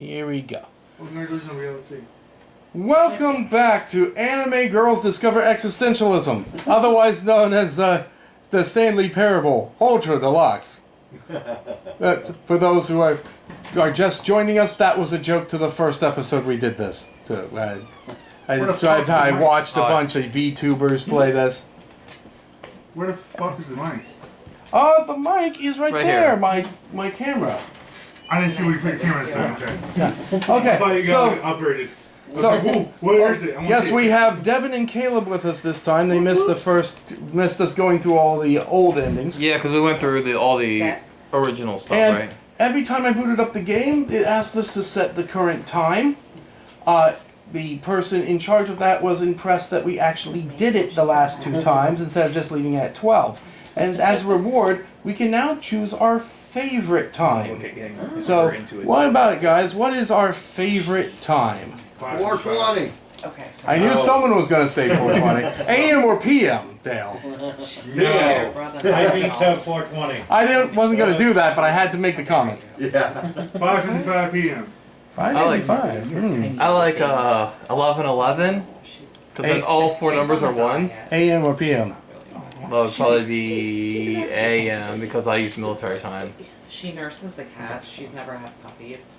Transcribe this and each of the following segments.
Here we go. Reality. Welcome back to Anime Girls Discover Existentialism, otherwise known as the Stanley Parable Ultra Deluxe. For those who are just joining us, that was a joke to the first episode we did this. I described how I watched a bunch of VTubers play this. Where the fuck is the mic? Oh, the mic is right there. Here. My camera. I didn't see where you put your camera this time. Okay. Yeah. Okay. I thought you got it upgraded. So, where is it? Yes, we have Devin and Caleb with us this time. They missed us going through all the old endings. Yeah, because we went through all the original stuff, And right? every time I booted up the game, it asked us to set the current time. The person in charge of that was impressed that we actually did it the last two times instead of just leaving it at 12. And as a reward, we can now choose our favorite time. So, what about it, guys? What is our favorite time? 4:20. Okay. I knew someone was going to say 4:20. AM or PM, Dale? No. I veto 4:20. Wasn't going to do that, but I had to make the comment. Yeah. 5:55 p.m. 5:55. I like 11:11 because then all four numbers are ones. AM or PM? That would probably be AM because I use military time. She nurses the cats. She's never had puppies.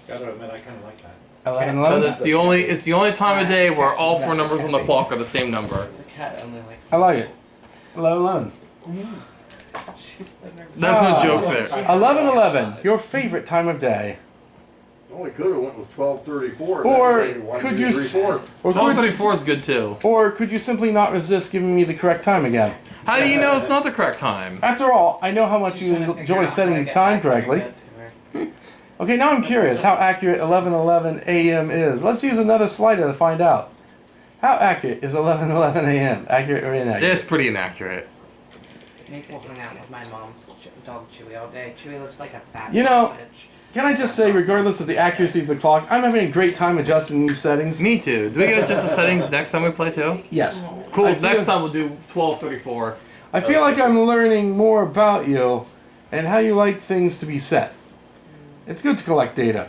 Gotta admit, I kind of like that. 11:11. Because it's the only time of day where all four numbers on the clock are the same number. The cat only likes. I like it. 11:11. She's so nervous. There's no joke there. 11:11. Your favorite time of day? Only could have went with 12:34. Or could you? Or 12:34 is good too. Or could you simply not resist giving me the correct time again? How do you know it's not the correct time? After all, I know how much you enjoy setting the time correctly. Okay, now I'm curious how accurate 11:11 a.m. is. Let's use another slider to find out. How accurate is 11:11 a.m.? Accurate or inaccurate? It's pretty inaccurate. Maple hung out with my mom's dog Chewy all day. Chewy looks like a fat You know- sausage. Can I just say, regardless of the accuracy of the clock, I'm having a great time adjusting these settings. Me too. Do we get adjust the settings next time we play too? Yes. Cool. I feel- Next time we'll do 12:34. I feel like I'm learning more about you and how you like things to be set. It's good to collect data.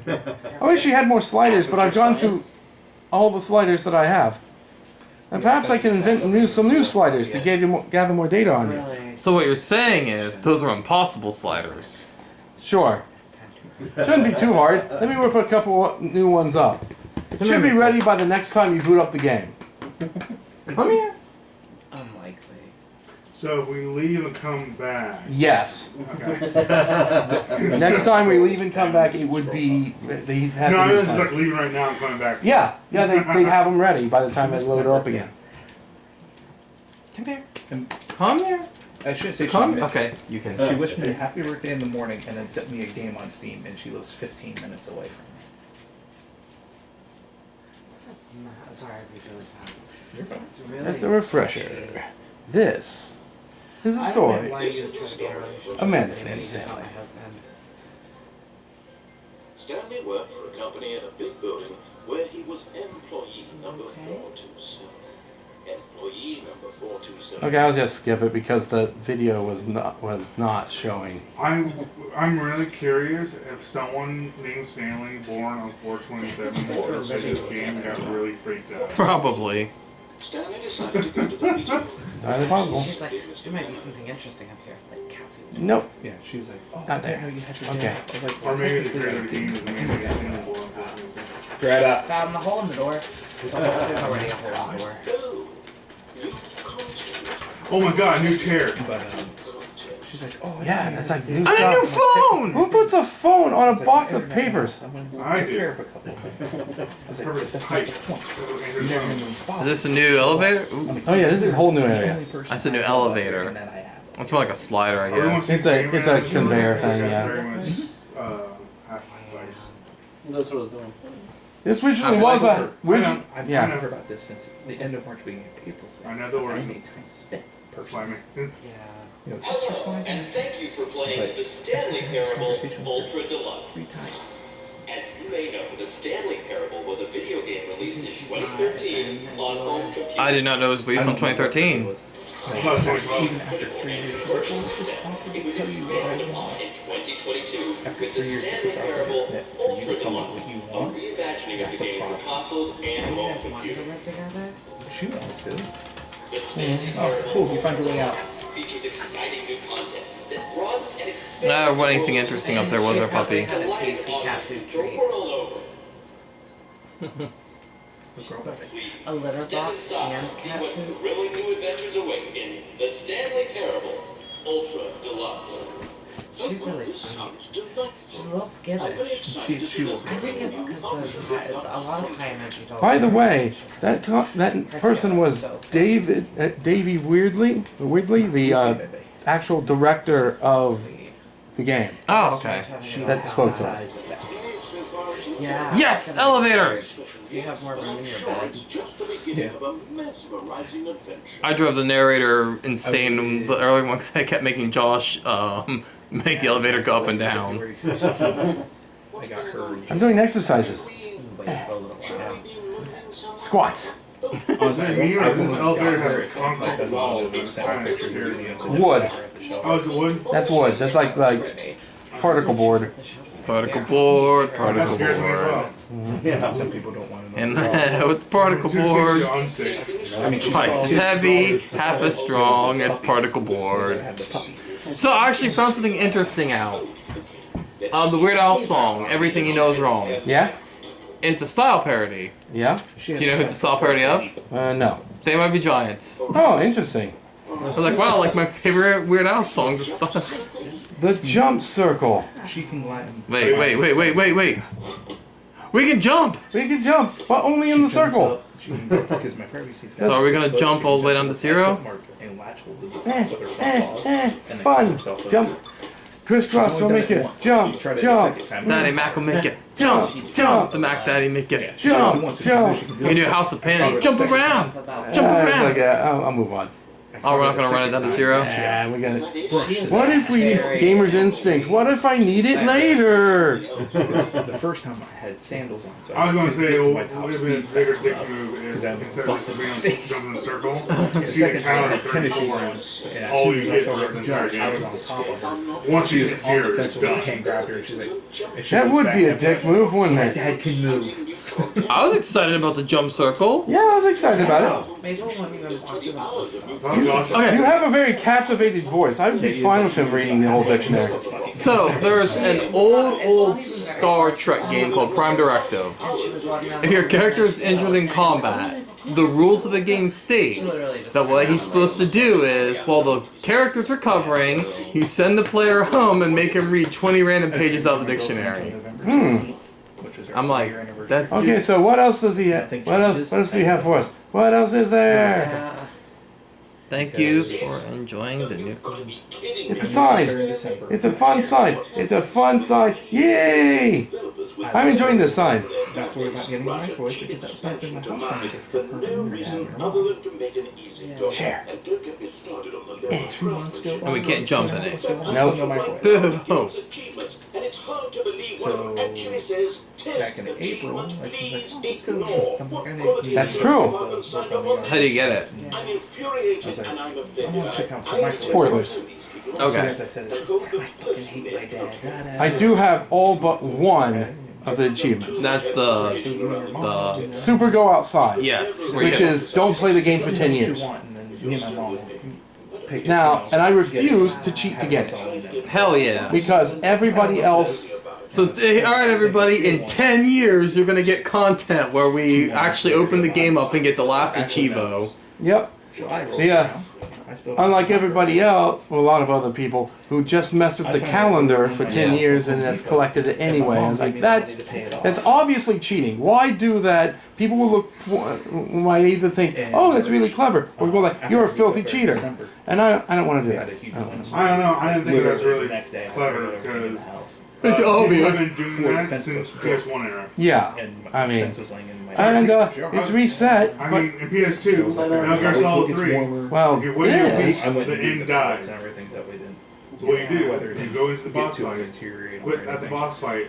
I wish you had more sliders, but I've gone through all the sliders that I have. And perhaps I can invent some new sliders to gather more data on you. Really? So what you're saying is those are impossible sliders. Sure. Shouldn't be too hard. Let me whip a couple new ones up. Should be ready by the next time you boot up the game. Come here. Unlikely. So if we leave and come back. Yes. Okay. Next time we leave and come back, it would be they'd have No, to this use is like- like leaving right now and coming back. Yeah, they'd have them ready by the time I load her up again. Come here. Come here. I should say Come. she, Okay, you can. she wished me a happy birthday in the morning and then sent me a game on Steam, and she lives 15 minutes away from me. That's not. Sorry, we really fast. You're fine. That's really. That's the refresher. This is the I don't know story. why you try to get around. Amanda Maybe Stanley. she's not my husband. Stanley worked for a company in a big building where he was employee number 427. Employee number 427. Okay, I'll just skip it because the video was not showing. I'm really curious if someone named Stanley, born on 427, or this game got really freaked out. Probably. Stanley decided to go to the beach. Entirely possible. She's like, there might be something interesting up here, like cat food. Nope. Yeah, she was like, oh, Not there. I didn't know you had your Okay. day off. I was like, Or maybe the creator of the game is maybe Stanley, born on 427. Greta. Found the hole in the door. There's already a hole in the door. Oh, new content. Oh my god, new chair. But she's like, oh, Yeah, that's like new And a new stuff. phone. Who puts a phone on a box of papers? I do. Care of a couple. I was like, Perfect that's height. not the point. Is this a new elevator? Ooh, Oh yeah, this is a whole new area. That's a new elevator. It's more like a slider, I guess. It's a conveyor thing, yeah. Very much, half-life. That's what I was doing. This originally was a. I've Yeah. known her about this since the end of March, beginning of April. I know the word. I made some spit. That's why I mean. Yeah. You know, Hello, and thank you for playing the Stanley Parable Ultra Deluxe. 3 times. As you may know, the Stanley Parable was a video game released in 2013 on home computers. I did not know it was released on 2013. Plus 2012. Even after 3 years, she's like, well, let's just talk about you what I want. In 2022 After with the 3 years, Stanley it's Parable that for you Ultra to tell me what Deluxe, you a want. reimagining of the That's a game for problem. consoles and You home guys want to computers. live together? She wants to. The Stanley Oh, Parable cool. You find your way out. features exciting new content that broadens and expands Nah, the what anything world interesting up there was our puppy. Had a delighting tasty cat food audiences the treat. world over. Please, A litter step box inside and see cat what food? thrilling new adventures await in the Stanley Parable Ultra Deluxe. She's really sweet. She's a little skittish. She will. I think it's because a lot of high energy dogs. By the way, that person was Davey Weirdly, the actual director of the game. Oh, okay. That spoke to us. Yeah. Yes, elevators! Do you have more room in your bed? Just the beginning of a mesmerizing adventure. I drove the narrator insane the early one because I kept making Josh make the elevator go up and down. I got her. I'm doing exercises. Wait for a little while. Squats. Is that me or does this elevator have concrete walls? It's kind of scary. Wood. Oh, is it wood? That's wood. That's like particle board. Particle board, That particle scares me as board. well. Yeah, some people don't want to know. And with the particle Too board, unsafe. I mean, she's twice as heavy, solid. half as strong, it's particle board. Have the puppies. So I actually found something interesting out. The Weird Al song, Everything You Know Is Wrong. Yeah? It's a style parody. Yeah? Do you know who it's a style parody of? No. They Might Be Giants. Oh, interesting. I was like, wow, like my favorite Weird Al songs is style. The jump circle. She can Latin. Wait. We can jump! We can jump, but only in the circle. She can because my privacy. So are we gonna jump all the way down to zero? And latch hold of the top with her front paws, and then Fun. cut herself up. Jump. Crisscross She's will only make done it. once. Jump. She tried it Jump. the second time. Daddy Mac will make it. Jump! Jump! The Mac Daddy make Yeah, it. she tried it Jump, once, jump. she can do You can it. do House of Panic. Jump around! Jump It's around! like, I'll move on. Oh, we're not gonna run it down to zero? Yeah, we got it. She is What if we very- gamer's instinct? What if I need it later? The first time I had sandals on, so I was going to say, get it to my would top have been a speed bigger fast dick enough. move if 'Cause I'm instead of just busting being my face. jumping in a circle, The you see the second counter time, tennis shoes turn on, forward. and as All soon you as I get saw for her the jump, entire I was game. on top of her. Once She you was get on the here, fence it's with my done. hand, grabbed her, she's like, and she That goes would back be a and dick move, wouldn't my it? dad can move. I was excited about the jump circle. Yeah, I was excited about it. Maybe we won't even walk through the stuff. Oh, gosh. Okay. You have a very captivated voice. I would be fine with him reading the whole dictionary. So there's an old Star Trek game called Prime Directive. And she was walking down If your character is injured in combat, the rules of the game state that what he's supposed to do is, while the character's recovering, you send the player home and make him read 20 random pages out of the dictionary. I'm like, that Okay, so what else does he have? What else do you have for us? What else is there? Yeah. Thank you for enjoying the new. It's a sign. It's a fun sign. It's a fun sign. Yay! I'm enjoying this sign. Not worried about getting my voice because that was back in my house when I For no reason other than to make an easy go. Chair. And don't get me started on the level of 2 months ago. craftsmanship. And we can't jump in it. Nope. Boo! Game's achievements, and it's hard to believe one of them actually says test Back in April, achievements, like, please let's go. ignore I'm what gonna- quality That's assurance true. department signed off on How do you this. get it? I'm infuriated I was like, and I'm I offended. want to check out some I'm microwaves. Spoilers. these people. Okay. As I said, it's And go just, the I fucking hate my personally dad. I do have all but one of the achievements. That's the Super Go Outside, yes, where which you- is don't play the game for 10 years. Me and my mom will pick it Now, up. and I refuse to cheat to get it. hell yeah. Because everybody else... So, alright everybody, in 10 years you're gonna get content where we actually open the game up and get the last Achievo. Yep. Yeah. Unlike everybody else, well, a lot of other people, who just messed with the calendar for 10 years and has collected it anyway. I was like, that's obviously cheating. Why do that? People will look, might either think, oh, that's really clever, or go like, you're a filthy cheater. And I don't want to do that. I don't want to. I don't know. I didn't think that's really clever because It's people obvious. have been doing that since PS1 era. Yeah. I mean, and it's reset. I But, mean, in PS2, Metal Gear Solid 3, well, if you're winning a week, this, the end dies. So what you do, you go into the boss fight, quit at the boss fight,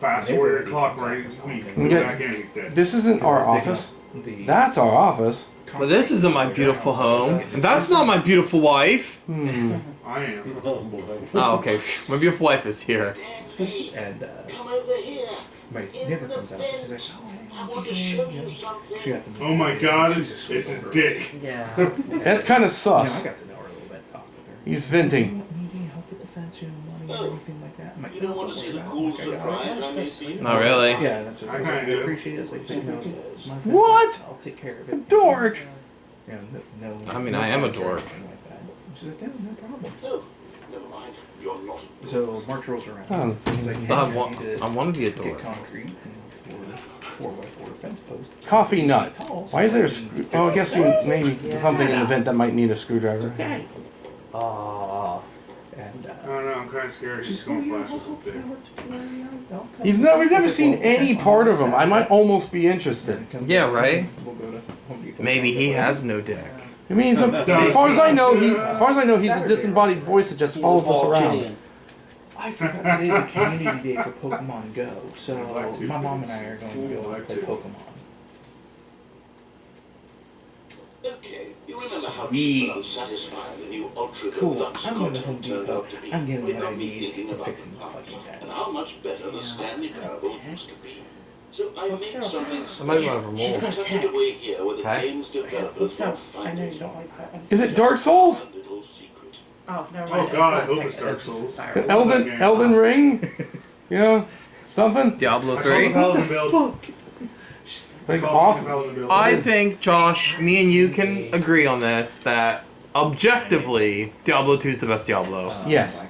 fast forward your clock right each week, and go Okay. back in, he's dead. this isn't our office. That's our office. But this isn't my beautiful home. And that's not my beautiful wife. I am. Oh, okay. My beautiful wife is here. And Come over here. my neighbor comes out. She's like, I want to show you something. she got to Oh my god, it's his dick. Yeah. That's kind of I sus. got to know her a little bit, talk with her. He's venting. Need any help with the fence, money or anything like that? I'm like, You don't want to see the cool surprise I made for you? Not really. Yeah, that's what I I was like, kinda do. appreciate it. It's like, my fence, What? I'll take care of it. Dork. Yeah, no, I mean, I am a fence or dork. anything like that. She's like, no problem. No, never mind. You're not. So March rolls around. Oh, He's like, hey, I I need want to be a to get dork. concrete and four by four fence post. Coffee nut. Why is there a screw? Oh, I guess you maybe something in the vent that might need a screwdriver. And I don't know, I'm kind of scared she's going to flash us his dick. We've never seen any part of him. I might almost be interested. Yeah, right? We'll go to Home Depot. Maybe he has no dick. I mean, as far as I know, he's a disembodied voice that just follows us around. I forgot today's a community day for Pokemon Go, so my mom and I are going to go and play Pokemon. Okay, you remember how Sweet. cheap and unsatisfying the new Ultra Cool. Deluxe I'm going to Home content turned Depot. out to be. I'm getting We've what I got me need thinking for about fixing the the past fucking and fence. how much better the Stanley Parable used to be. So I made something Somebody special. want to She's roll. got Tucked tech. it away here where the Okay. game's developers Let's will not. I find know it. you don't like that. Is it Dark Souls? A little secret. Oh, never Oh mind. god, I It's not hope tech, it's Dark Souls. Siren. Elden Ring? You know, something Diablo I call 3. it Paladin build. like Call it off. Paladin build. I think, Josh, me and you can agree on this that objectively, Diablo 2 is the best Diablo. Yes.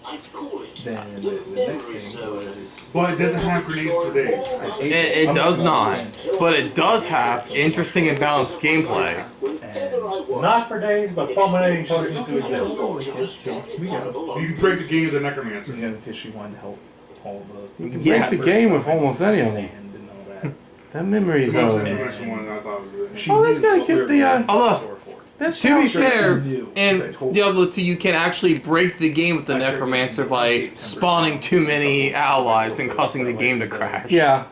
I'd call it Then the the next memory thing zone. was But it doesn't have grenades for days. It does not, but it does have interesting and balanced gameplay. Whenever I want. Not for days, but fulminating potions to I exist. launched the Stanley Parable on You can break the game of the Necromancer. you know, because she wanted to help all the. You can Yes. break the game with almost any of them. Sand and all that. That memory The most zone. information one I thought was the. Oh, that's gonna get the. Although, That's to be shelter. fair, in Diablo 2, you can actually break the game with the Necromancer by spawning too many allies and causing the game to crash. Yeah.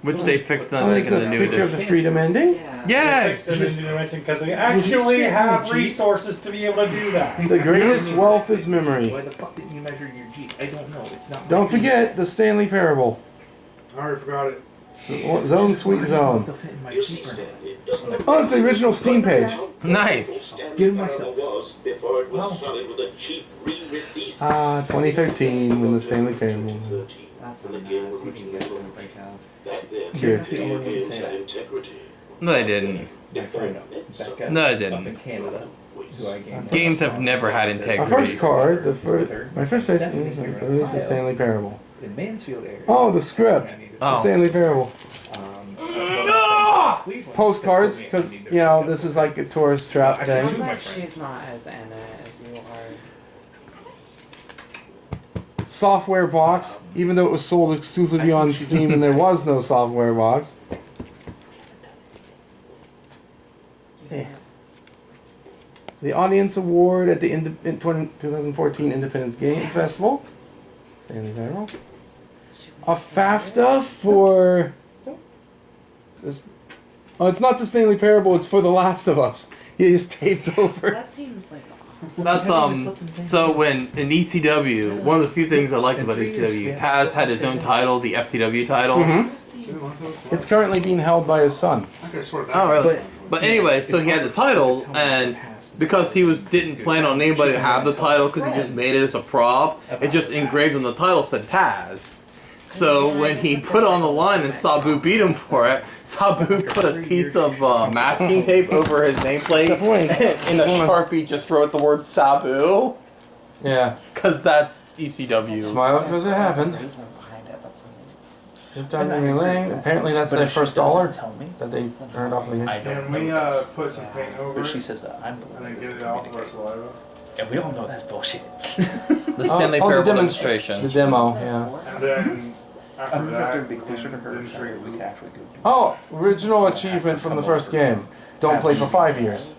Which they fixed, I Oh, there's think, in the the new picture of edition. the freedom ending. Yeah. Yeah! Fixed in the new dimension because they actually have resources to be able to do that. The greatest wealth is memory. Why the fuck didn't you measure your G? I don't know. It's not. Don't forget the Stanley Parable. I already forgot it. Zone, sweet zone. You see, Stanley, doesn't Oh, it's the original Steam page. Nice. Give myself. Was before it was solid with a cheap re-release. 2013 when the Stanley Parable. 2013, That's when not the game nice. You can get originally them break out. Back then, Cute. video games had integrity. No, they didn't. My friend Becca No, it up in didn't. Canada, who I gamed Games have never had My integrity. first card, my first face is the Stanley Parable. in Mansfield area. Oh, the script. The Oh. Stanley Parable. Cleveland. Postcards, because, you know, this is like a tourist trap I'm thing. glad she's not as Anna as you are. Software box, even though it was sold exclusively on Steam and there was no software box. Yeah. The Audience Award at the 2014 Independence Game Festival. Stanley Parable. A FAFTA for this. Oh, it's not the Stanley Parable. It's for The Last of Us. He is taped over. That seems like That's so when in ECW, one of the few things I liked about ECW, Taz had his own title, the FTW title. It's currently being held by his son. I could have sworn that. Oh really? But anyway, so he had the title, and because he didn't plan on anybody to have the title because he just made it as a prop, it just engraved on the title said Taz. So when he put it on the line and Sabu beat him for it, Sabu put a piece of masking tape over his nameplate and a Sharpie just wrote the word Sabu, Yeah. because that's ECW. Smile because it happened. reason behind it. That's something. Zip down memory lane. Apparently that's their first dollar that they earned off the game. I don't And we know. put some paint over But she it says that I'm. and then get it off of our saliva. And we all know that's bullshit. The Stanley the Parable demonstration. The demo, yeah. And then after I'm that, going to be closer to her. then trigger. We could actually go. Oh, original achievement from the first game. Don't play for 5 years.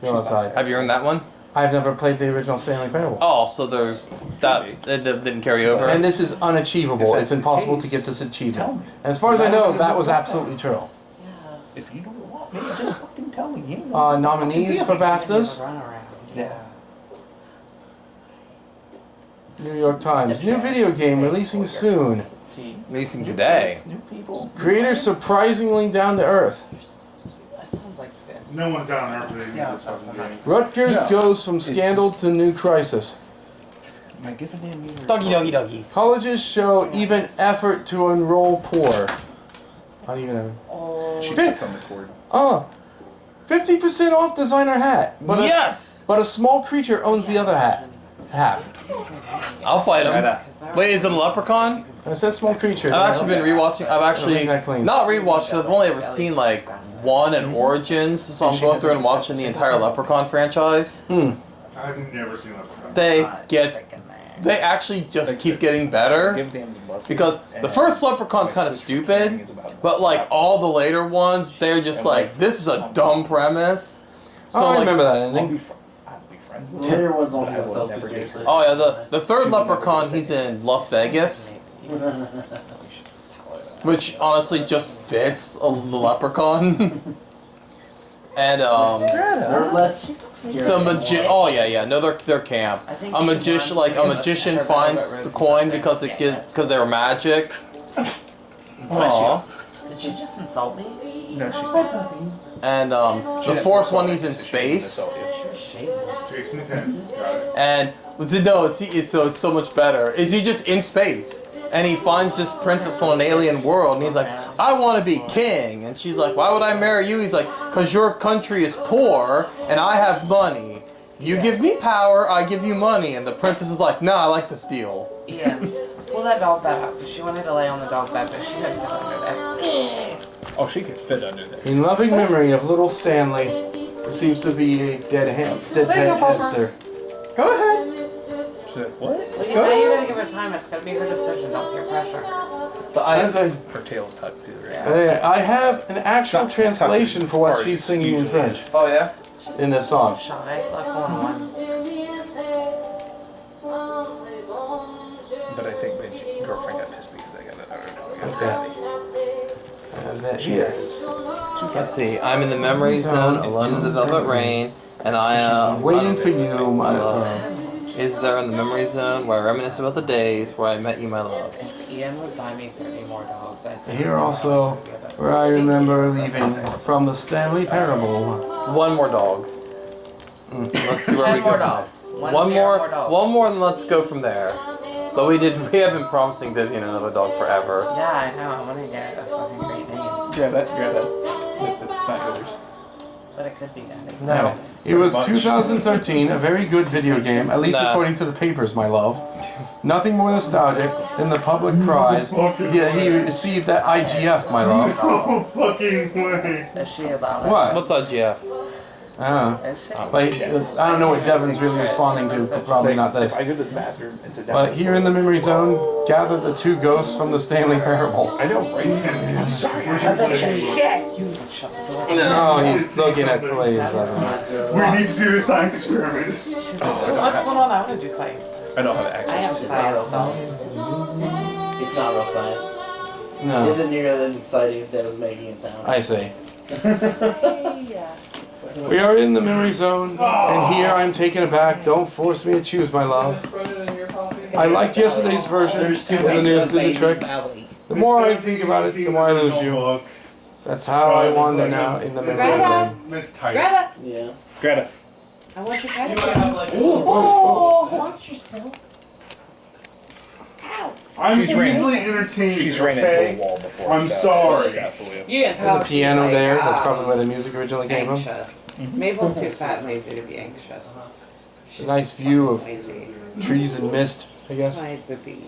Go outside. Have you earned that one? I've never played the original Stanley Parable. Oh, so there's that. It didn't carry over. And this is unachievable. It's impossible to get this achievement. And as far as I know, that was absolutely true. Yeah. If you don't want me, just fucking tell nominees for BAFTAs. Yeah. New York Times. New video game releasing soon. Releasing today. New people. Creator surprisingly down to earth. That sounds like this. No one's down there for the this fucking game. Rutgers No. goes from scandal to new crisis. Am I giving him your... Doggy. Colleges show even effort to enroll poor. Not even a... She Fit- stepped on the cord. 50% off designer hat. But Yes! but a small creature owns the other hat. Half. I'll fight him. Greta. Wait, is it a leprechaun? And it says small creature. I've actually been rewatching. I've actually Make that clean. not rewatched. I've only ever seen like one in Origins, so I'm going through and watching the entire Leprechaun franchise. I've never seen that. They actually just keep getting better. Give them the bus. Because the first Leprechaun's kind of stupid, but like all the later ones, they're just like, this is a dumb premise. So I like, remember that I'll ending. be friends with Terry her. was on but I will himself never too date her. seriously. oh yeah, the third Leprechaun, he's in Las Vegas, which honestly just fits the Leprechaun. And They're less scared. oh yeah, no, they're camp. I think A she magician, wants like a to magician, give us finds her the better coin roses because than it I gives get. because they're magic. Aww. Did she just insult me? No, she's not. And the fourth one, he's in space. She was shaving. Jason 10. Got it. And no, it's so much better. Is he just in space? And he finds this princess on an alien world, and he's like, I want to be king. And she's like, why would I marry you? He's like, because your country is poor, and I have money. You give me power, I give you money. And the princess is like, no, I like to steal. Yeah. Pull that dog bed out, because she wanted to lay on the dog bed, but she couldn't fit under there. Oh, she could fit under there. In loving memory of little Stanley, it seems to be a dead hamster. Go ahead. What? Well, you know you gotta give her time. It's gotta be her decision. Don't peer pressure. As I, Her tail's tucked too, right? I have an actual translation for what she's singing in French Oh yeah? in this song. Shy, like one. But I think my girlfriend got pissed because I got another dog. And that here. Let's see. I'm in the memory zone, alone in the velvet rain, and I am Waiting for you, my love. Is there in the memory zone where I reminisce about the days where I met you, my love? If Ian would buy me 30 more dogs, I'd Here also, where I remember leaving from the Stanley Parable. One more dog. Let's see where 10 we more go. dogs. One more more, dogs. one more, and let's go from there. But we have been promising Vivian another dog forever. Yeah, I know. I'm gonna get a fucking great name. That's not yours. But it could be Daddy. No. It was 2013, a very good video game, at least Nah. according to the papers, my love. Nothing more nostalgic than the public prize. Yet he received at IGF, my love. No fucking way. Is she allowed it? What? What's IGF? Is she? But I don't know what Devin's really responding to, but probably not this. If I go to the bathroom and sit down. But here in the memory zone, gather the two ghosts from the Stanley Parable. I know, right? I'm sorry. You even shut the door. Oh, he's looking at plays. I don't know. We need to do a science experiment. What's going on? I want to do science. I don't have I access have to science dolls. It's not real science. It No, isn't nearly as exciting as Dad was making it sound. I see. We are in the memory zone, and here I'm taken aback. Don't force me to choose, my love. I liked yesterday's version, There's two and the news did the trick. The more I think about it, the more I lose you. That's how I wander now in the memory zone. Miss Tight. Greta, Yeah. Greta. I want your cat. Oh, watch yourself. I'm She's ran- easily entertained. She's ran okay? into a wall before. I'm so sorry. Absolutely. You can tell The piano she's like, there, that's probably where the music originally came from. anxious. Mabel's too fat and lazy to be anxious. A nice view of Lazy. trees and mist, I guess. My baby.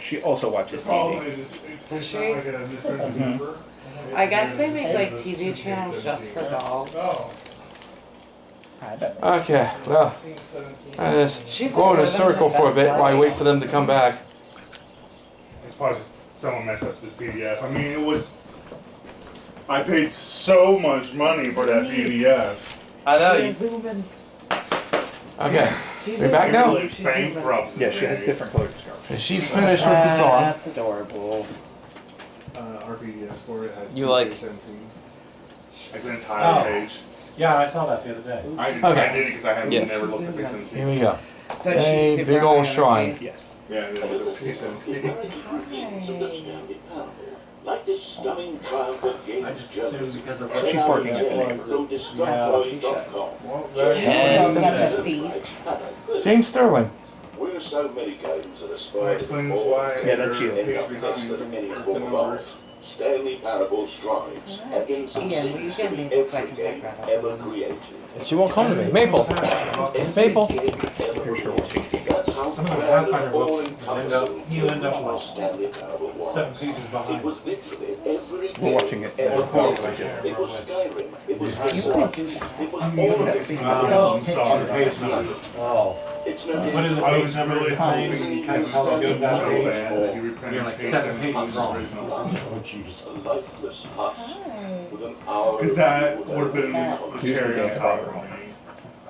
She also watches Problem TV. is, it's Does she? like a different number. I guess they make like TV channels just for dogs. I bet. Okay, well, I just She's go in a like circle for a living bit her while I best wait for them to come back. It's probably just someone messed up the PDF. I mean, it was. I paid so much money for that PDF. I know. She's zooming. Okay, She's we're back now. Really bankrupt. Yeah, she has different colors. She's finished with the song. That's adorable. RPDS for it has You two like- sentence. Like the entire page. Yeah, I saw that the other day. I Okay. did it because I haven't Yes. never looked at page 17. Here we go. So A she's super big old high shrine. energy. Yes. Yeah, I did look at page 17. Of the Stanley Parable. Like this stunning triumph of I games just assumed journeys. because of She's working at the neighborhood. From destructoid.com. That's a thief. James Sterling. We're so many games that That aspire to explains more why Yeah, that's the you. page less behind than any the form of numbers. art. Stanley Parable strives against Ian, will you get me this so I can pick that up? ever created. She won't come to me. Maple. Maple. That's how Pathfinder all books end up, you end up with Stanley Parable was. 7 pages It behind. was literally every We're watching it. ever Or created. It was Skyrim. It was You could do that. It was all of it. I'm sorry, page number. Oh. It's no Put in the I page was number really behind, hoping and it type was how so to go to that page. bad that he reprinted You're like page 7 17 pages wrong. original. a lifeless husk with an hour. Because that would have been the cherry on top for me.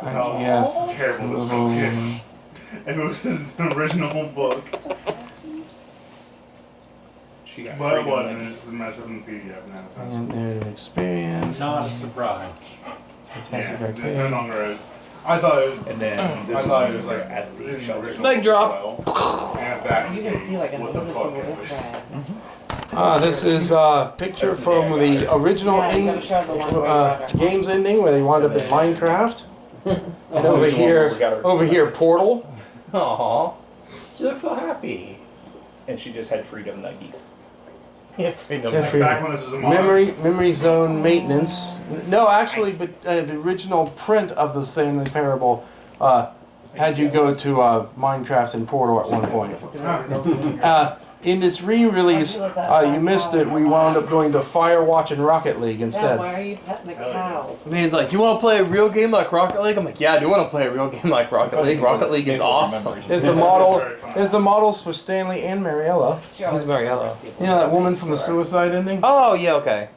How Yeah. terrible this book is. And it was just the original book. She got But it freedom wasn't. and It's just a mess up in the PDF now. So it's- And narrative experience. Not a surprise. Fantastic yeah, it's no arcade. longer as. I thought it was. And then I this thought it is was like at the in shelter. original Leg drop. as well. And back You can see like a what the noticeable fuck. difference. This is a picture from the original Yeah, you gotta show the one where you got her. game's ending where they wound up in Minecraft. And over here, Portal. Aww. She looks so happy. And she just had freedom nuggies. Yeah, freedom. Yeah, freedom. Back when this was a mod. Memory zone maintenance. No, actually, but the original print of the Stanley Parable had you go to Minecraft and Portal at one point. In this re-release, you missed it. We wound up going to Firewatch and Rocket League Dad, instead. why are you petting the cow? And he's like, you want to play a real game like Rocket League? I'm like, yeah, I do want to play a real game like Rocket League. Rocket League is awesome. There's the model. There's the models for Stanley and Mariella. Who's Mariella? You know that woman from the Suicide ending? Oh, yeah, okay.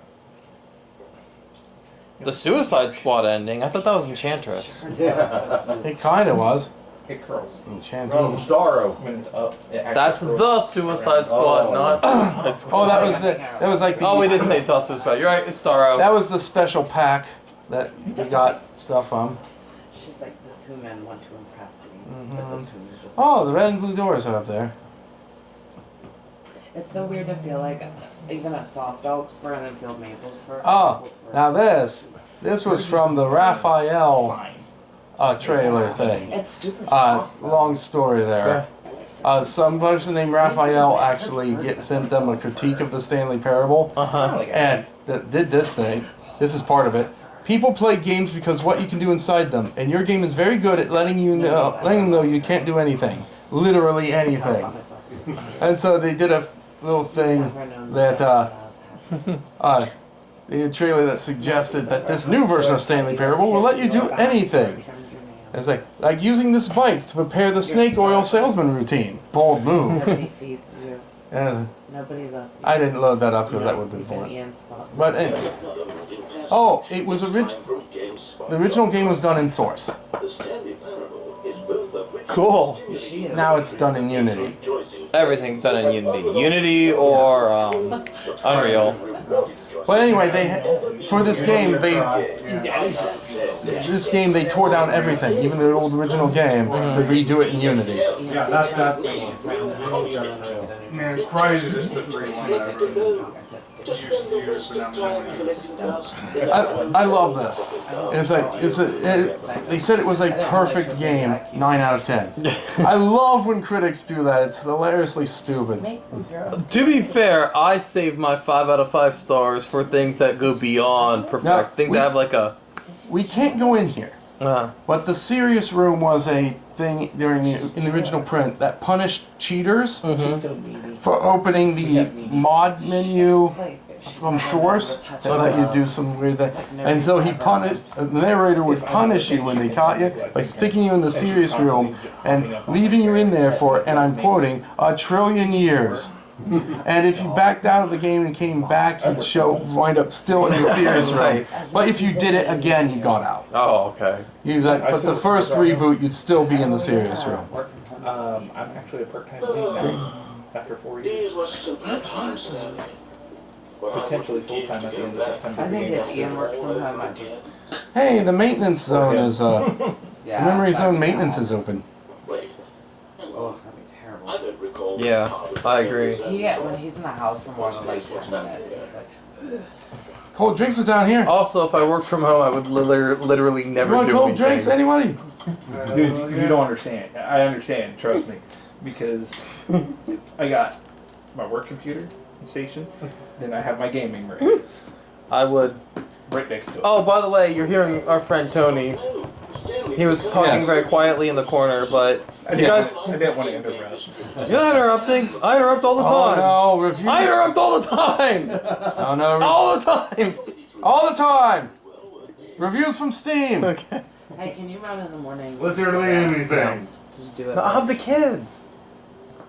The Suicide Squad ending? I thought that was Enchantress. It kind of was. It curls. Enchanting. Starro. When it's up, it actually That's curls. the Suicide Squad, Oh. not Suicide Squad. Oh, that was like the. Oh, we did say the Suicide. You're right, it's Starro. That was the special pack that we got stuff from. She's like, this who men want to impress me. Mhm. But this who men just Oh, the red and blue doors are up there. It's so weird to feel like even at Soft Oaks for and then Field Maples for. Oh, Maples for- now this was from the Raphael Fine. trailer thing. It's super soft. though. Long story there. Some person named Raphael actually sent them a critique of the Stanley Parable, Uh-huh. and that did this thing. This is part of it. People play games because what you can do inside them, and your game is very good at letting them know you can't do anything, literally anything. And so they did a little thing that the trailer that suggested that this new version of Stanley Parable will let you do anything. It's like using this bike to prepare the snake oil salesman routine. Bold move. Nobody feeds you. And Nobody loves you. I didn't load that up because that would have been Even fun. Ian Scott. But anyway. Oh, it was the original game was done in Source. The Stanley Parable is both a rich Cool. Now it's done in Unity. Everything's done in Unity. Unity or Unreal. But anyway, for this game they tore down everything, even the old original game, to redo it in Unity. Yeah, that's the one. Man, Cry is just the free one that I ever Just spend the rest of time collecting dust. I love this. They said it was a perfect game, 9 out of 10. I love when critics do that. It's hilariously stupid. Make them girl. To be fair, I save my 5 out of 5 stars for things that go beyond perfect. Now, Things that have like a... We can't go in here, but the serious room was a thing in the original print that punished cheaters for opening the mod menu from Source that let you do some weird thing. And so the narrator would punish you when they caught you by sticking you in the serious room and leaving you in there for, and I'm quoting, 1 trillion years. And if you backed out of the game and came back, you'd wind up still in the serious room. But if you did it again, you got out. Oh, okay. But the first reboot, you'd still be in the serious room. I'm actually a part-time lead now. After 4 years. These were simpler times then. potentially full-time at the end of September. I think if Ian worked from home, I'd just. Hey, the maintenance zone is Yeah. the memory zone that'd be maintenance bad. is open. Wait. Oh, that'd be terrible. I don't recall this Yeah, part of I the agree. When he's in the house for more than like 10 minutes, he's like, Cold drinks is down here. Also, if I worked from home, I would literally You never want do cold anything. drinks? Anybody? Dude, you don't understand. I understand, trust me. Because I got my work computer station, then I have my gaming rig I would. right next to it. Oh, by the way, you're hearing our friend Tony. He was talking Yes. very quietly in the corner, but I you guys, didn't want to interrupt. you're not interrupting. I interrupt all the time. Oh no, reviews. I interrupt all the time. Oh no, All the time. all the time. Reviews from Steam. Okay. hey, can you run in the morning? Literally anything. Just do it. I'll have the kids.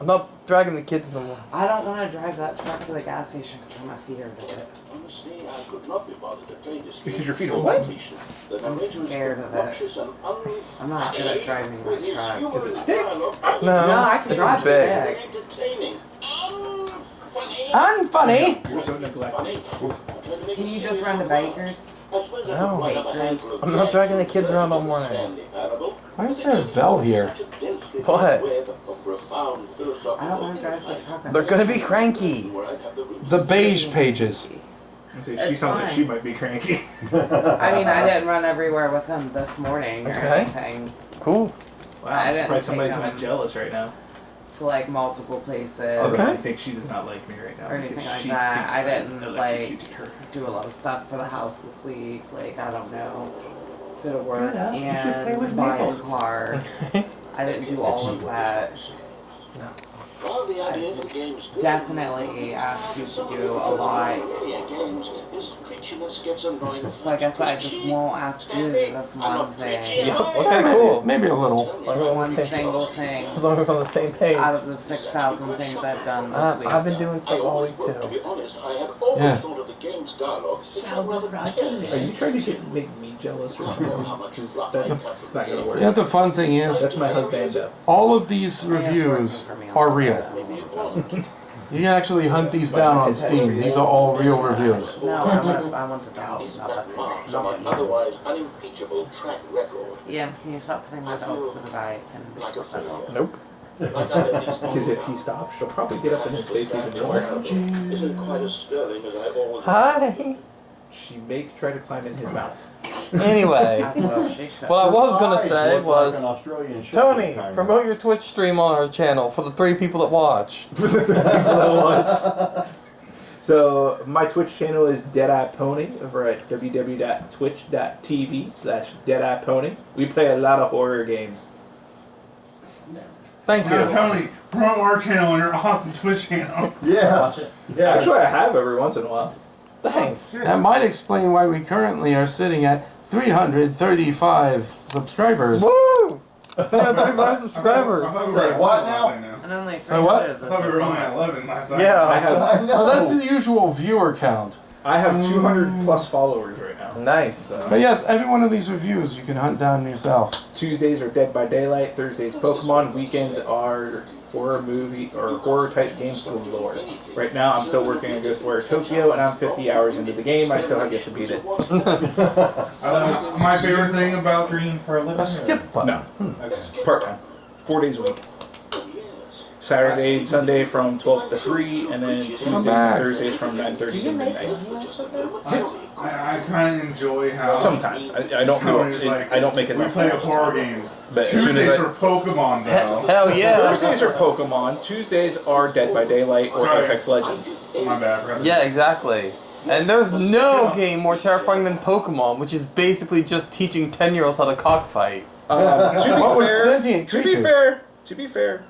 I'm not dragging the kids no more. I don't want to drive that truck to the gas station because my feet are dead. Honestly, I could not be bothered to play this Because game your feet to are what? completion. The I'm narrator is scared of it. obnoxious and unrefined. I'm not good at driving my With his truck. humorous Is it stick? dialogue, No, No, I can this drive is big. it. entertaining. Funny. Unfunny. You're so neglected. Can you just run to Baker's? No, I'm not dragging the kids around all morning. Why is there a bell here? What? I don't want to drive the truck. They're gonna be cranky. The beige pages. She It's sounds like fine. she might be cranky. I mean, I didn't run everywhere with him this morning or Okay. anything. Cool. Wow, I I'm didn't surprised somebody's take not them. jealous right now. To like multiple places. Okay. I think she does not like me right now. Or anything because like she that. I thinks didn't, I'm like, electrocuting her. Do a lot of stuff for the house this week. Like, I don't know. Go to work Yeah, you should play with and buy a Maple. car. I didn't do all of that. While the idea for games good, Definitely asked you to do a lot. games is preachiness gets annoying. Like I said, I just won't ask you. That's one thing. Yeah. Okay. Cool. Maybe a little. It's one single thing As long as we're on the same page. out of the 6,000 things I've done this week. I've been doing stuff all week To too. be honest, I had always Yeah. thought of the game's dialogue as How one would rather I do Are you trying to make me jealous or something? Because that's not gonna work. You know, the fun thing is, That's my husband. all of these reviews are real. You can actually hunt these down on Steam. These are all real reviews. No, I want the dog. is Not that that marks not on an that otherwise unimpeachable track record. Yeah, can you stop putting my dogs to the diet and Like a failure. Nope. Like I did these Because if he stops, she'll probably get up in his face even more. isn't quite as sterling as I always Hi. She may try to climb in his mouth. Anyway, as well she should. what I was gonna say was, Australian Tony, promote your Twitch stream on our channel for the 3 people that watch. So my Twitch channel is Deadeye Pony over at www.twitch.tv/DeadeyePony. We play a lot of horror games. Thank Now, you. Tony, promote our channel on your awesome Twitch channel. Yes. Yes. Actually, I have every once in a while. Thanks. That might explain why we currently are sitting at 335 subscribers. Woo! 335 subscribers. I thought we Say were at what 11 now? now. And only So what? 300 of I thought we were only at 11 last night. Yeah. I have I know. Well, that's the usual viewer count. 200 plus followers right now. Nice. But yes, every one of these reviews you can hunt down yourself. Tuesdays are Dead by Daylight. Thursdays Pokemon. Weekends are horror movie or horror type games galore. Right now I'm still working on Ghostwire Tokyo and I'm 50 hours into the game. I still have yet to beat it. My favorite thing about Dream for a living. A skip button. No. Part time. 4 days a week. Saturday and Sunday from 12 to 3, and then Tuesdays and back. Thursdays from 9:30 to midnight. I kind of enjoy how Sometimes I don't do Tony's it. like, I don't make it. we enough play times. horror games. But as soon Tuesdays as are Pokemon though. Hell yeah. Thursdays are Pokemon. Tuesdays are Dead by Daylight or Sorry. Apex Legends. My bad. Brother. Yeah, exactly. And there's no game more terrifying than Pokemon, which is basically just teaching 10-year-olds how to cockfight. To What be with fair, sentient creatures? to be fair,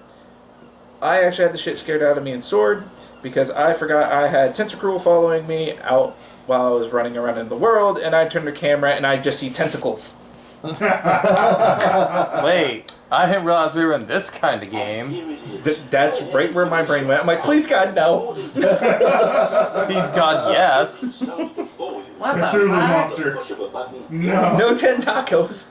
I actually had the shit scared out of me in Sword because I forgot I had Tentacruel following me out while I was running around in the world, and I turned the camera and I just see tentacles. Wait, I didn't realize we were in this kind of game. That's right where my brain went. I'm like, please God, no. Please God, yes. What the Cthulhu fuck? monster. No. No 10 tacos.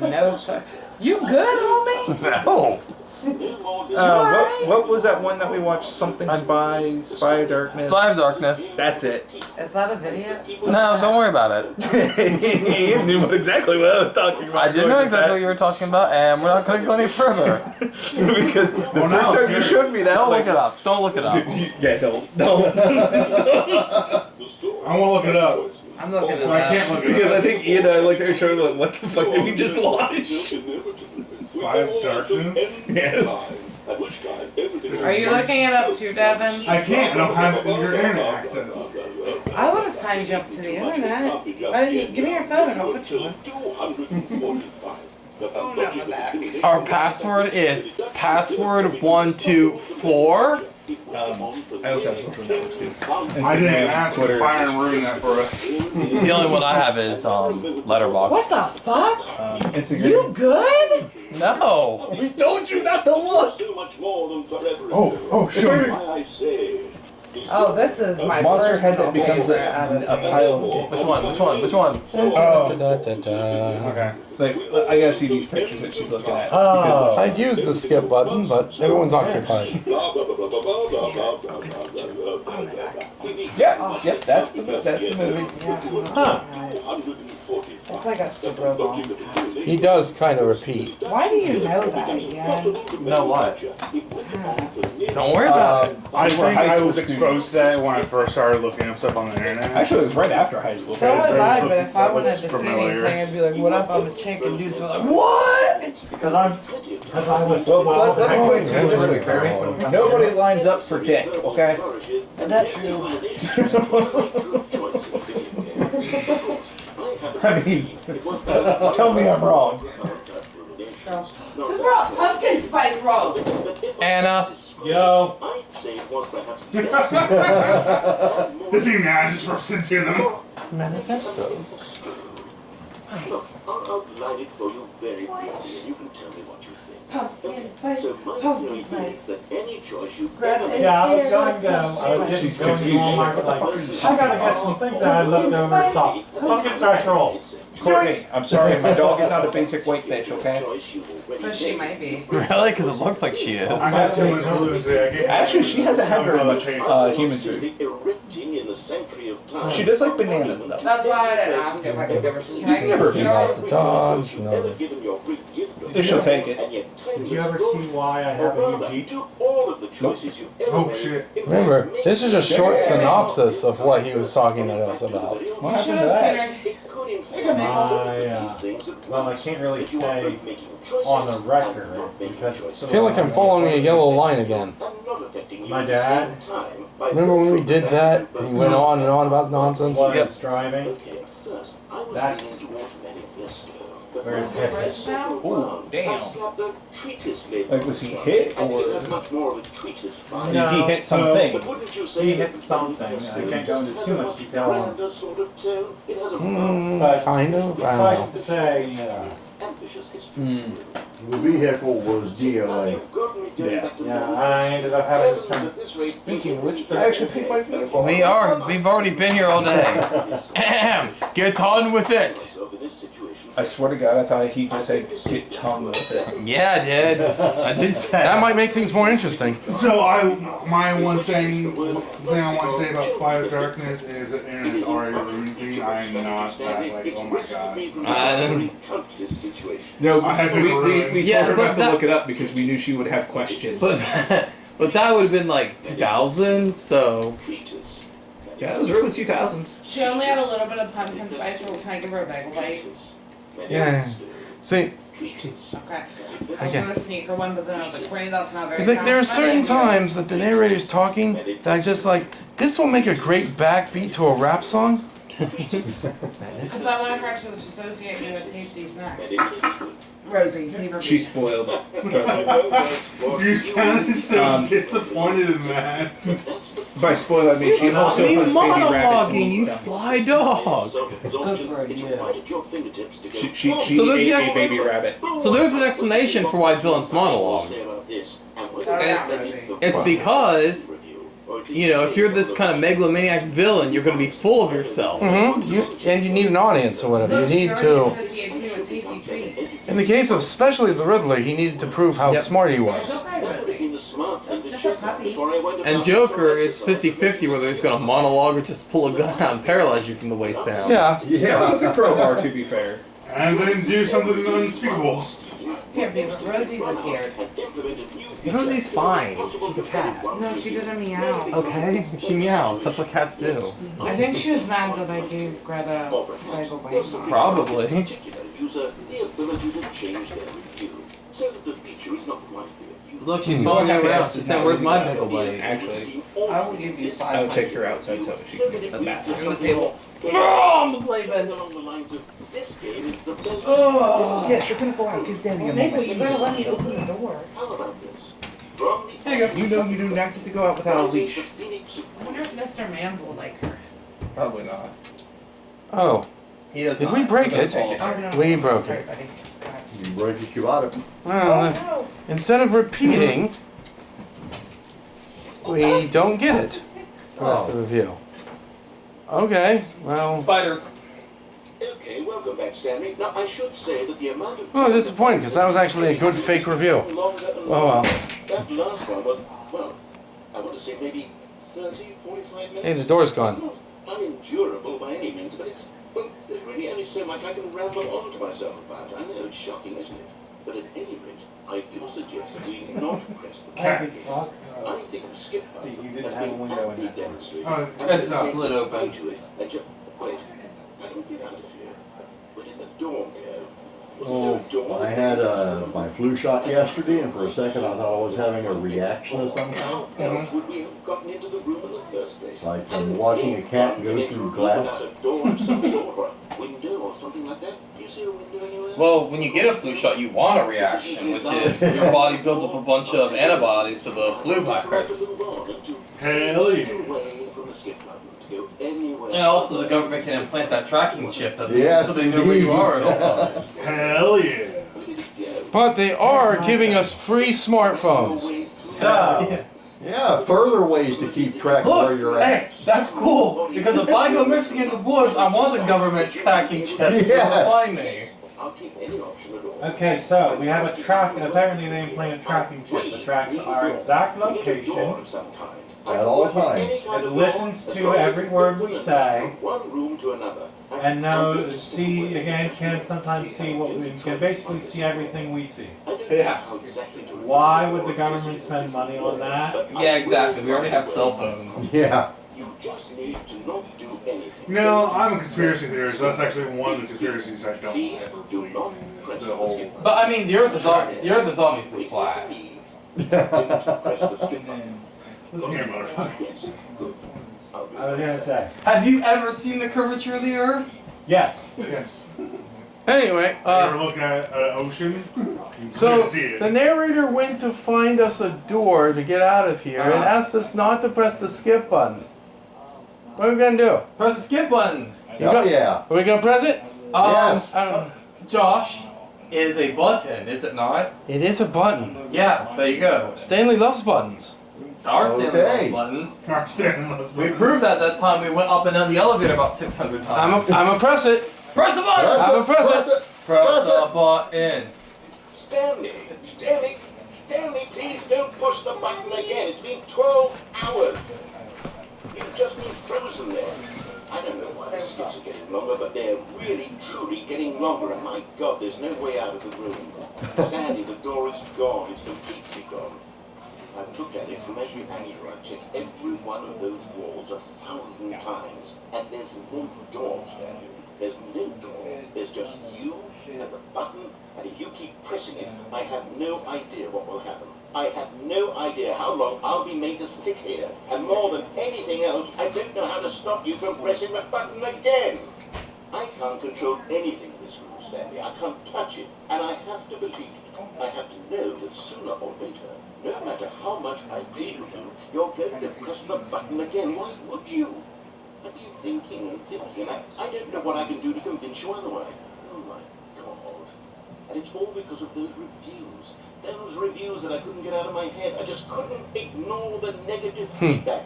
No, sir. You good, homie? No. What was that one that we watched? Something Spy of Darkness. Spy of Darkness. That's it. Is that a video? No, don't worry about it. He knew exactly what I was talking about. I didn't know exactly what you were talking about, and we're not going to go any further. Because the first time you showed me that, Don't look it up. Don't look it up. Yeah, don't. I won't look it up. I'm looking at I can't look it Because up. I think Ian and I looked at each other like, what the fuck did we just watch? Spy of Darkness? Yes. Are you looking it up too, Devin? I can't. I don't have your internet access. I would have signed you up to the internet. Give me your phone and I'll put you on. Oh, no, my back. Our password is password124. I also have something else too. I didn't ask Fire and ruin that for us. The only one I have is Letterboxd. What the fuck? Instagram. You good? No. We told you not to look. Oh, show me. Oh, this is my Monster Head personal that becomes favorite out of a pile of Which one? Okay. Like, I gotta see these pictures that she's looking at. Oh. I'd use the skip button, but everyone's occupied. Yeah, yep, that's the movie. Huh. It's like a super long. He does kind of repeat. Why do you know that, yeah? No, what? Don't worry about it. I think I was exposed to that when I first started looking up stuff on the internet. Actually, it was right after high school. So was I, but if I That wanted looks to say familiar. anything, I'd be like, what up, I'm a chick, and dudes are like, what? Because I was Well, let me put it to you this way, Really? Barry. Nobody lines up for dick, okay? That's true. I mean, tell me I'm wrong. Who brought pumpkin spice rolls? Anna. Yo. Does he manage to burst into them? Manifesto. Look, I'll outline it for you very briefly, and you can tell me what you think. Pumpkin spice, So my pumpkin theory is spice. that any choice you've Grab ever it. Yeah, I was going to go. I was just She's going to confused. Walmart. Like, I gotta get some things that I left over at the top. Pumpkin spice roll. Courtney, I'm sorry, my dog is not a basic white bitch, okay? choice you've already But she might be. Really? Because it looks like she is. I had too much blues there. Actually, she hasn't had very much human food. erecting in the century of time. She does like bananas, though. That's why I didn't ask if I could give her some. Can I give her You got the dogs, no. Ever given your Greek gift of If she'll take it. and yet Did you ever see why I have a new Jeep? to all of the choices you've ever Oh, made. shit. In Remember, fact, this is a short synopsis of what he was talking to us about. What You happened should to have that? seen her. It could in fact My, be these things at well, I once, can't really that you are say both making choices on the and record not making because choices. I feel like I'm following a yellow line again. And not affecting you My at the dad? same time by Remember when we virtue of did that? And he went on and on about nonsense? while I Yep. was driving. Okay, first, I was That's- leaning towards manifesto. But Where's my Hitler? friend Sarah Ooh, Brown damn. had slapped a treatise label. Like, was he hit, I think or it has much more of a treatise vibe. No. he hit something? But wouldn't you say He that hit something. manifesto I can't go just into has too a much detail on grander sort of tone? It has a Kind of. I Suffice don't to say, ambitious history. The vehicle was DOA. You've gotten me getting back to yeah, I manifesto. ended up having to At turn. this rate, Speaking of which, I actually paid my vehicle. We've already been here all day. Ahem. Get on with it. myself in this situation. I swear to God, I thought he just said, get tongue with it. Yeah, I did. I did say That might make things more interesting. So my one thing I want to say about Spy of Darkness is that internet's already ruined things. I am not that like, oh my god. No, I had been we ruined. Yeah, told her but not to that- look it up because we knew she would have questions. but that would have been like 2000, so. Yeah, it was early 2000s. She only had a little bit of pumpkin spice roll. Can I give her a bagel bite? Yeah. See, Okay. I was Again. gonna sneak her one, but then I was like, wait, that's not very it's like there are complimentary. certain times that the narrator's talking that I just like, this will make a great backbeat to a rap song. Because I want her to associate me with tasty snacks. Rosie, leave her She's be. spoiled. You sounded so Um, disappointed in that. By spoiled, I mean she also Me hunts baby rabbits and monologuing, you eats them. sly dog. She So there's ate the a ex- baby rabbit. So there's an explanation for why villains monologue. It's because, you know, if you're this kind of megalomaniac villain, you're going to be full of yourself. And you need an audience or whatever. You need to. In the case of especially the Riddler, he needed to prove how smart he was. That would have been the smart thing to check out before I went And about Joker, the it's 50-50 whether he's going to monologue or just pull a gun out and paralyze you from the waist down. Yeah. Yeah. With a crowbar, to be fair. And then do something unspeakable. Here, babe, Rosie's scared. Rosie's fine. She's a cat. No, she did a meow. Okay, she meows. That's what cats do. I think she was mad that I gave Greta Bagel Bite. Probably. User the ability to change their review so that the feature is not widely abused. Look, she's following you around. She's saying, "Where's my pickle bite?" Actually, I will give you 5. I would take her outside so she can get a bath. On the table. On the playpen. Along the lines of this game is the best. Oh, yes, you're gonna go out. Give Daddy a Well, Maple, moment. you better let me open the door. How about this? From the There you go. You know you do not get to go out without a leash. I wonder if Mr. Mans will like her. Probably not. Oh, He does did not. we break He does it? false. Oh, no. We broke Sorry, it. buddy. You break it, you out of it. Well, No. instead of repeating, we don't get it. That's the review. Okay, well, Spiders. Okay, welcome back, Stanley. Now, I should say that the amount of oh, disappointing because that was actually a good fake review. longer and Oh well. That last one was, well, I want to say maybe 30, 45 minutes. Hey, the door's gone. Not unendurable by any means, but it's, well, there's really only so much I can ramble on to myself about. I know it's shocking, isn't it? But at any rate, I do suggest that we not press the Cats. I think the skip button You didn't has have a been window in aptly that. demonstrated. It's split open. To it and just, wait, how do we get out of here? Where did the door go? Wasn't there a door? I had my flu shot yesterday, and for a second I thought I was having a reaction of some kind. How else would we have gotten into the room in the first place? Like I'm watching a cat go through glass. Without a door of some sort, or a window or something like that. Do you see a window anywhere? Well, when you get a flu shot, you want a reaction, which is your body builds up a bunch of antibodies to the flu virus. Hell yeah. Away from the skip button to go anywhere. And also, the government can implant that tracking chip that Yes, so they know where you indeed. are at all times. Hell yeah. Where did it go? But they are giving us free smartphones. Way through. So, Yeah, further ways to keep track of where look, you're hey, at. that's cool, because if I go missing in the woods, I want the government tracking chip to be able to Yes. find me. I'll take any option at all. Okay, so we have a track. Apparently, they implanted tracking chip that tracks our exact We need a door location. of some kind. At all times. Any kind It of listens door, to as long as every it word can we put a man say. from one room to another. And now I'm good see to again can sometimes see what we can basically see everything we see. I don't Yeah. know how exactly to Why would the government spend money on that? Yeah, exactly. We already have cell phones. Yeah. You just need to not do anything. No, I'm a conspiracy theorist. That's actually one of the conspiracies I don't Please ever do believe. not press The the whole. skip button. But I mean, the Earth is obviously If flat. you leave, don't press the skip button. Listen here, motherfucker. Yes, good. I'll be I was right gonna say Have you ever seen the curvature of the Earth? yes. Yes. Anyway, You ever look at an ocean? You so can't see it. the narrator went to find us a door to get out of here and asked us not to press the skip button. What are we gonna do? Press the skip button. Oh yeah. Are we gonna press it? Yes. Josh, is a button, is it not? It is a button. Yeah, there you go. Stanley loves buttons. Our Stanley Okay. loves buttons. Our Stanley loves We buttons. proved that time we went up and down the elevator about 600 times. I'm a press it. Press the button! I'm a press it. Press the button. Stanley, please don't push the button again. It's been 12 hours. You've just been frozen there. I don't know why the skips are getting longer, but they're really, truly getting longer. And my God, there's no way out of the room. Stanley, the door is gone. It's completely gone. I've looked at it from every angle. I've checked every one of those walls 1,000 times. And there's no door, Stanley. There's no door. There's just you and the button. And if you keep pressing it, I have no idea what will happen. I have no idea how long I'll be made to sit here. And more than anything else, I don't know how to stop you from pressing the button again. I can't control anything in this room, Stanley. I can't touch it. And I have to believe it. I have to know that sooner or later, no matter how much I plead with you, you're going to press the button again. Why would you? I've been thinking and thinking. I don't know what I can do to convince you otherwise. Oh my God. And it's all because of those reviews. Those reviews that I couldn't get out of my head. I just couldn't ignore the negative feedback.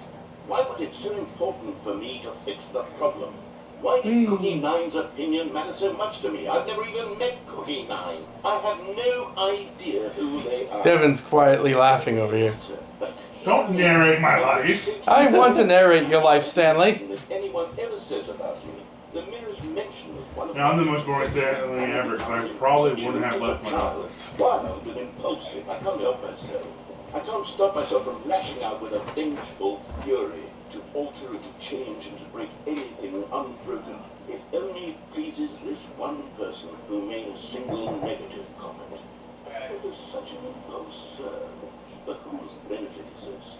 Why was it so important for me to fix the problem? Why did Cookie Nine's opinion matter so much to me? I've never even met Cookie Nine. I have no idea who they are. Devin's quietly laughing over here. Don't narrate my life. I want to narrate your life, Stanley. If anyone ever says about me, the merest mention of one of Now, I'm the most boring Stanley ever because I probably wouldn't have left my office. Wild and impulsive, I can't help myself. I can't stop myself from lashing out with a vengeful fury. To alter, to change, and to break anything unbroken, if only it pleases this one person who made a single negative comment. What does such an impulse serve? For whose benefit is this?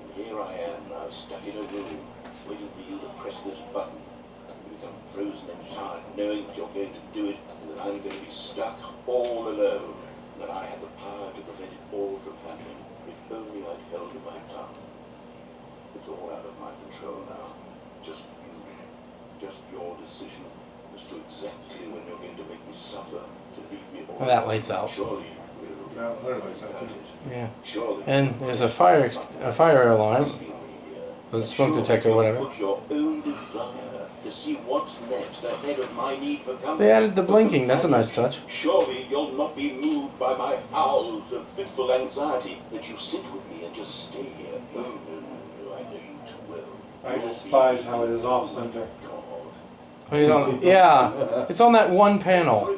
And here I am now, stuck in a room, waiting for you to press this button. Because I'm frozen in time, knowing that you're going to do it, and that I'm going to be stuck all alone. That I had the power to prevent it all from happening, if only I'd held my tongue. It's all out of my control now. Just you. Just your decision as to exactly when you're going to make me suffer, to leave me all Well, that lights out. Surely you will. That lights out too. Yeah. Surely. And there's a fire alarm, a smoke detector, whatever. Put your own desire to see what's next ahead of my need for comfort. They added the blinking. That's a nice touch. Surely you'll not be moved by my howls of fitful anxiety that you sit with me and just stay here. No, I know you too well. I despise how it is off center. Yeah, it's on that one panel.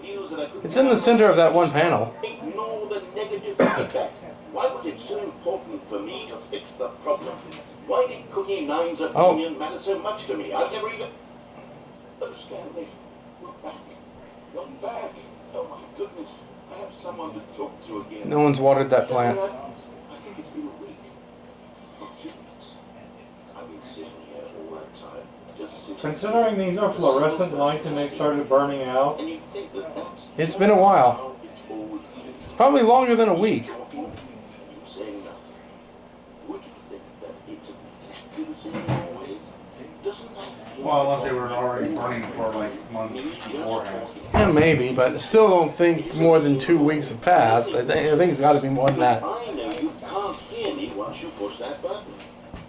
It's in the center of that one panel. Ignore the negative feedback. Why was it so important for me to fix the problem? Why did Cookie Nine's opinion matter so much to me? I've never even... Oh, Stanley, you're back. You're back. Oh, my goodness. I have someone to talk to again. No one's watered that plant. I think it's been a week. Or 2 weeks. I've been sitting here all that time. Just sitting. Considering these are fluorescent lights and they started burning out, And you think that that's... It's been a while. It's always been. It's probably longer than a week. Talking, you saying nothing. Would you think that it's exactly the same always? Doesn't that feel Well, unless they were already burning for like months beforehand. Yeah, maybe, but I still don't think more than 2 weeks have passed. I think it's got to be more than that. I know you can't hear me once you push that button.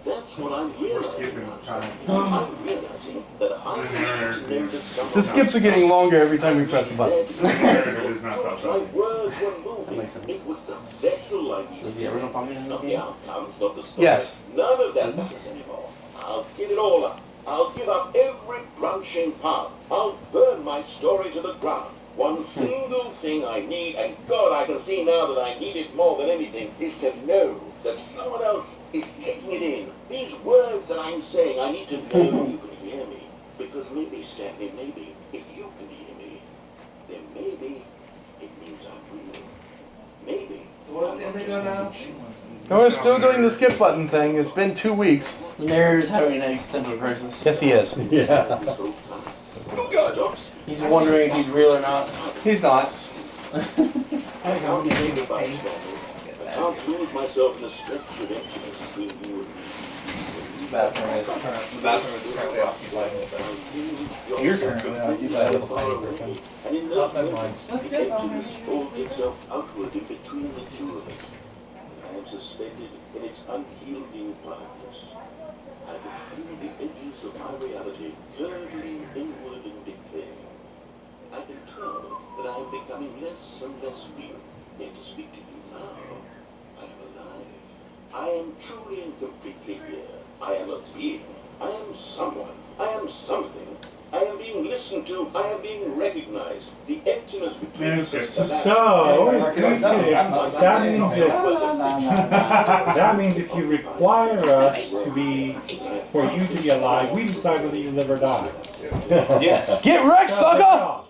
That's what I'm realizing. Skipping time. I'm realizing that I need to know that someone The skips are getting longer every time we press the button. It is not My outside. words were moving. It was the vessel I Does used. he ever come on in Not the the game? outcomes, not the story. Yes. None of that matters anymore. I'll give it all up. I'll give up every branching path. I'll burn my story to the ground. One single thing I need, and God, I can see now that I need it more than anything, is to know that someone else is taking it in. These words that I'm saying, I need to know you can hear me. Because maybe, Stanley, maybe, if you can hear me, then maybe it means I'm real. Maybe. What's Stanley doing now? And we're still doing the skip button thing. It's been 2 weeks. The narrator's having an existential crisis. Yes, he is. Yeah. He's wondering if he's real or not. He's not. I can't think about Stanley. I can't lose myself in a stretch of emptiness between you and me. The bathroom is currently occupied. You're currently occupied with a tiny person. And in those That's moments, Let's the get on emptiness folds itself outward in between the two of us. And I am suspended in its unyielding quietness. I can feel the edges of my reality curdling inward and decaying. I can tell that I am becoming less and less real. Yet to speak to you now, I am alive. I am truly and completely here. I am a being. I am someone. I am something. I am being listened to. I am being recognized. The emptiness between us is so collapsed. that means if you require us to be, for you to be alive, we decide whether you live or die. Yes. Get wrecked, sucker!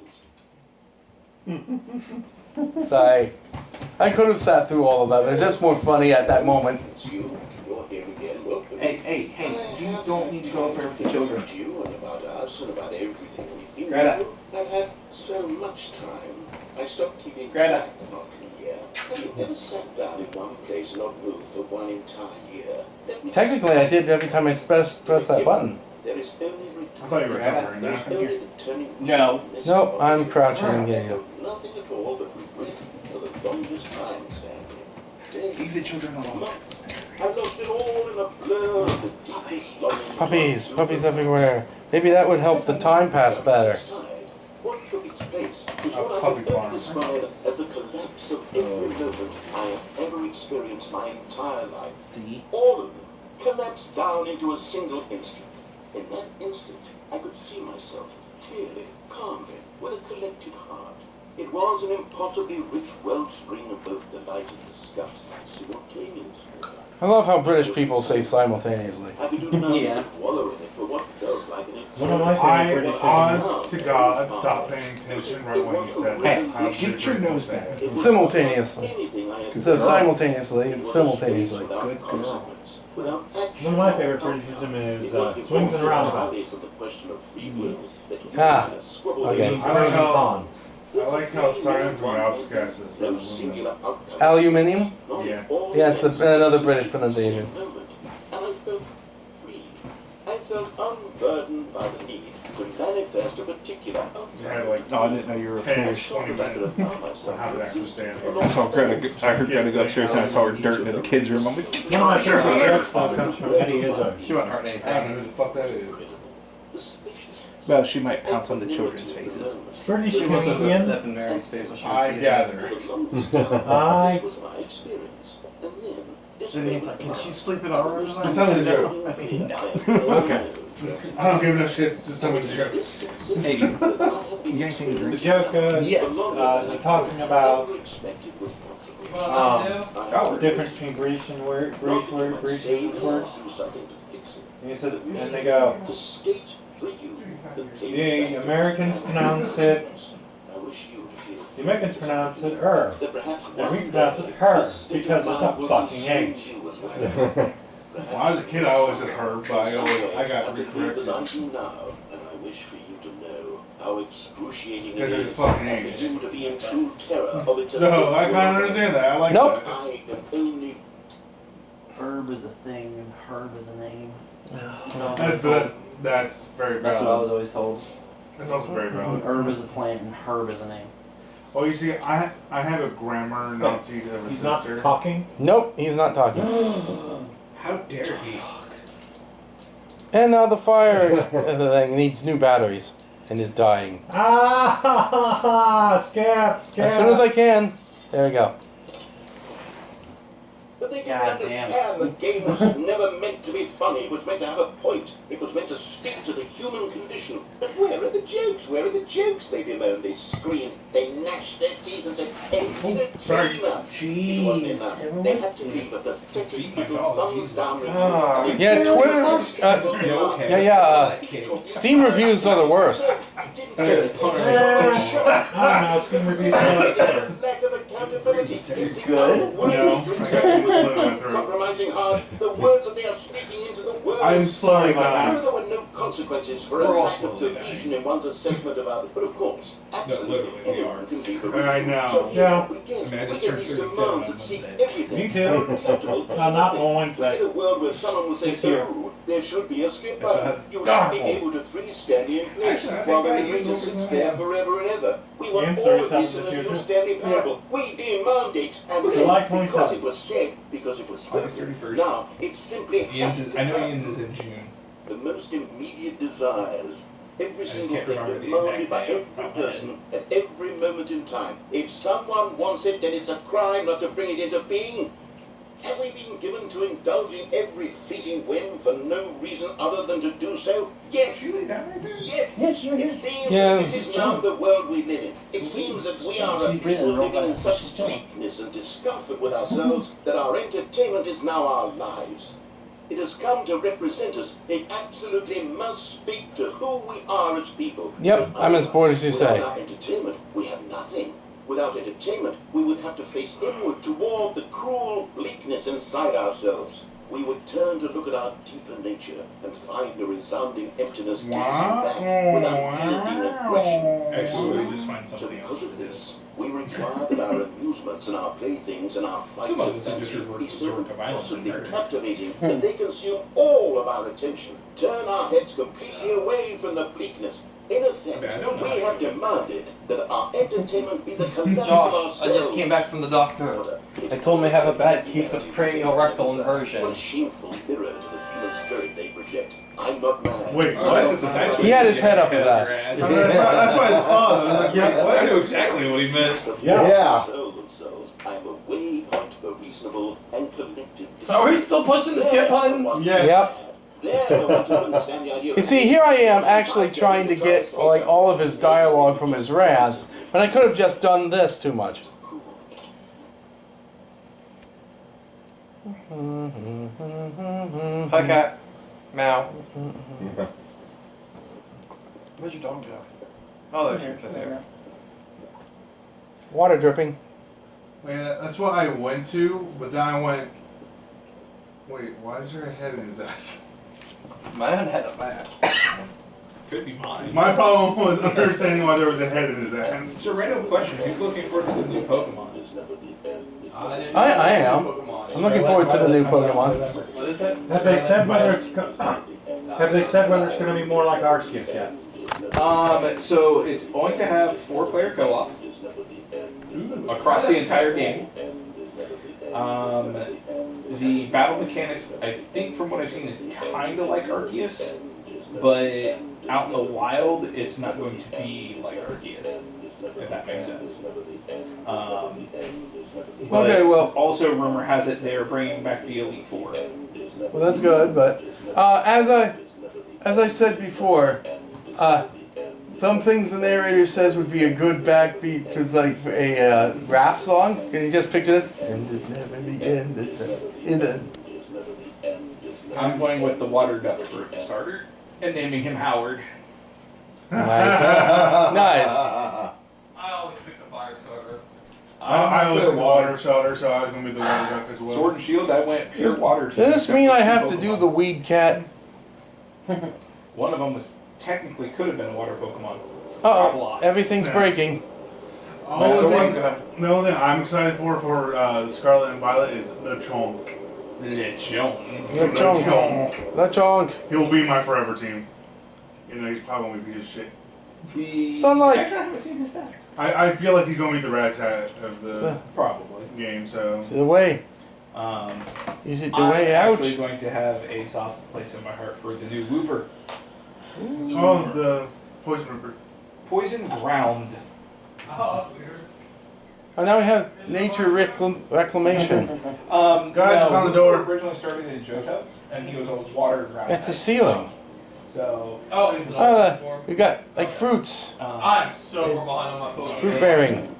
Sorry. I could have sat through all of that. It's just more funny at that moment. You, you're here again. Welcome. Hey, you don't need to go up there with the children. About you and about us and about everything we've been Greta. through. I've had so much time. I stopped keeping Greta. track after a year. Have you ever sat down in one place and not moved for one entire year? Let me Technically, I did every time I pressed that button. There is only I thought you were covering there is that. only the turning. No. Nope, I'm crouching and getting up. Nothing at all but regret for the longest time, Stanley. Leave the children alone. Months. I've lost it all in a blur of the deepest longing. Puppies everywhere. Maybe that would help the time pass better. What took its place is A what I puppy can farm. only describe as the collapse of every moment I have ever experienced my entire life. All of them collapsed down into a single instant. In that instant, I could see myself clearly, calmly, with a collected heart. It was an impossibly rich wellspring of both delight and disgust simultaneously. I love how British people say simultaneously. I could do nothing Yeah. but wallow in it for what felt like an One of my I, favorite British honest to God, stopped paying attention right when he said Hey, how get British your people nose say back. it. Simultaneously. anything I had Instead of done. simultaneously, It it's was a space simultaneously. without Good girl. consequence, without action, One of my favorite without Britishism outcome. is It was swings before and the roundabouts. entirety of the question of free will that you Ah, had scribbled okay. in Means I like pros and how- cons. I like how Simon from Outcast is no so singular outcome. Aluminium? Not Yeah. all Yeah, it's events another in the British same pronunciation. moment. And I felt free. I felt unburdened by the need to manifest a particular outcome. You had like Oh, I didn't know you were 10 or I saw 20 that I could minutes allow on myself how to to actually exist stand along there. I saw Greta. I heard Greta go upstairs and I saw her dirt in the kids' room. I'm like, One of my favorite jokes though comes from Eddie Izzard. She won't hurt I don't know anything. who the fuck that is. the spaciousness. well, she might pounce on the children's faces. British She wasn't comedian. sniffing Mary's face when she was I eating. gather. I- This was my experience. And then, this And he's like, can she sleep in our room tonight? It sounds like a joke. Okay. I don't give a shit. It's just someone's joke. Hey, you got anything to The drink? joke Yes. they're talking about Oh, the difference between British and British words. And he says, and they go, To skate for you, the Americans pronounce it, I wish you to feel the Americans pronounce it er, that perhaps and we one pronounce day it her, this state because of it's mind a will fucking consume H. you as well. When I was a kid, I always said herb, but I got As I recorrected. do now, and I wish for you to know how excruciating it Because it's a is fucking for age. you to be in true terror of its So I kind of understand that. I like Nope. that. I can only Herb is a thing and herb is a name. That's very That's what I was valid. always told. That's also very valid. Herb is a plant and herb is a name. Well, you see, I have a grammar Nazi of a He's not sister. talking. Nope, he's not talking. How dare he? And now the fire thing needs new batteries and is dying. Ah, scab. As soon as I can. There we go. But they didn't God understand the game was never meant to be funny. It was meant to have a point. It was meant to speak to the human condition. But where are the jokes? Where are the jokes? They bemoaned, they screamed, they gnashed their teeth and said, entertain us. It wasn't enough. They had to leave a pathetic little thumbs down review. Yeah, Twitter. Steam reviews are the worst. I don't know, Steam reviews are like Twitter. Lack of accountability. It's the Good. unwillingness to No, I accept can't with put it in my throat. compromising heart the words that they are speaking into the world. I'm slowing I down. know there were no consequences for a lack of cohesion in one's assessment of others, but of course, absolutely anyone can be the I know. So here's Yeah. what we get. I mean, I We just get turned these 37 demands on that seek Monday. everything. Me too. Accountable to Not on nothing. Wednesday. We get a world where someone will say, This year. oh, there should be a skip Yes, I button. have- You should be able to freeze Stanley in place Actually, I while the think I narrator used sits it there on- forever and ever. We want Game all of 37 this in this the year, new too. Stanley parable. We demand it. And July then, because 27. it was said, because it was August spoken. 31st. Now, it simply has to I know happen. Ian's is in June. The most immediate desires. Every just single can't thing remember the demanded by exact day every off the top of my person at every moment in time. If someone wants it, then it's a crime not to bring it into being. Have we been given to indulging every fleeting whim for no reason other than to do so? Yes. Yes. It seems Yeah, that this is now the world we live in. It seems that we are a She's breathing people real living in fast. such She's chilling. weakness and discomfort with ourselves that our entertainment is now our lives. It has come to represent us. It absolutely must speak to who we are as people. Yep, I'm as bored as you say. Without our entertainment, we have nothing. Without entertainment, we would have to face inward toward the cruel bleakness inside ourselves. We would turn to look at our deeper nature and find a resounding emptiness gazing back without yielding aggression. Actually, just find So something else because for of this. this, we require that our amusements and our playthings and our fights Some of of this is just fancy referred be to so sort of violence impossibly and murder. captivating that they consume all of our attention, turn our heads completely away from the bleakness, In effect, I don't know. we have demanded that our entertainment be the collapse of Josh, ourselves. I just came back from the doctor. They told me I have a bad case of cranial rectal inversion. What a shameful mirror to the human spirit they project. I'm not mad. Wait, Oh, what? that's a nice way He had to his get head your up his head ass. your That's what I thought. I was like, wait, I what? knew exactly what he meant. Yeah. Themselves, I'm a waypoint for reasonable and collective. Are we still pushing the skip button? Yes. Yep. They're the ones who understand the idea of You see, here I am actually trying to get like all of his dialogue from his rants, but I could have just done this too much. Hi, cat. Meow. Where's your dog go? Oh, there she is. That's here. Water dripping. Wait, that's what I went to, but then I went. Wait, why is there a head in his ass? My own head up my ass. Could be mine. My problem was understanding why there was a head in his ass. It's a random question. Who's looking forward to the new Pokemon? I am. I'm looking forward to the new Pokemon. What is it? Have they said whether it's going to be more like Arceus yet? So it's going to have 4-player co-op across the entire game. The battle mechanics, I think from what I've seen, is kind of like Arceus, but out in the wild, it's not going to be like Arceus, if that makes sense. But Okay, well- also rumor has it they're bringing back the Elite Four. Well, that's good, but as I said before, some things the narrator says would be a good backbeat to like a rap song. Can you just picture it? And it's never the end. I'm going with the water duck for a starter and naming him Howard. Nice. Nice. I always pick the fire starter. I was the water starter, so I was gonna be the water duck as well. Sword and Shield, I went pure water. Does this mean I have to do the weed cat? One of them was technically could have been a water Pokemon. Uh-oh, everything's breaking. The only thing I'm excited for Scarlet and Violet is the Chonk. LeChonk. He'll be my forever team. You know, he's probably gonna be a piece of shit. Sunlight. Actually, I haven't seen his stats. I feel like he's gonna be the Rat Tat of the Probably. game, so. Is it the way? Is it the way I'm out? actually going to have a soft place in my heart for the new Wooper. Oh, the Poison Ripper. Poison Ground. Oh, that's weird. Oh, now we have nature reclamation. Guys, I found the door. Wooper originally started in Johto, and he was a water ground. It's a ceiling. So. Oh, he's an We got like fruits. I'm so far behind on my Pokemon. Fruit bearing.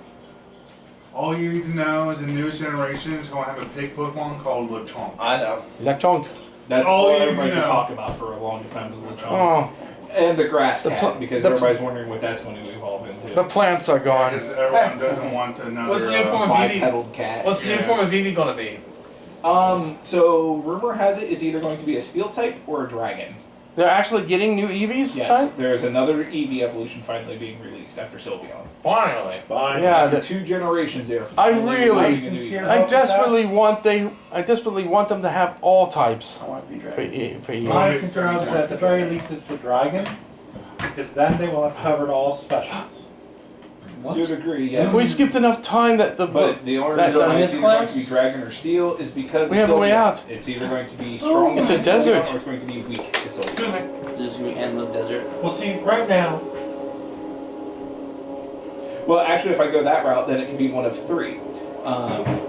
All you need to know is the newest generation is going to have a pig Pokemon called LeChonk. I know. LeChonk. That's all all you everybody know. could talk about for the longest time was Lechonk. Oh, And the grass The cat, pl- because the- everybody's wondering what that's going to evolve into. the plants are gone. Because everyone doesn't want another. What's the new form of Eevee? Bipedal cat. What's the new form of Eevee gonna be? So rumor has it it's either going to be a steel type or a dragon. They're actually getting new EVs? Yes, Ty? there's another Eevee evolution finally being released after Sylveon. Finally. Fine. Yeah, After the, 2 generations, they're I finally really- releasing a new Eevee. I desperately want them to have all types I want to be for dragon. for Eevee. My concern is at the very least it's the dragon, because then they will have covered all specials. To a degree, yes. We skipped enough time that the But the only That- reason why that- it's either going to be dragon or steel is because We of have a way Sylveon. out. It's either going to be strong It's a against Sylveon desert. or it's going to be weak to Sylveon. This is gonna be endless desert. Well, see, right now, Well, actually, if I go that route, then it can be one of 3.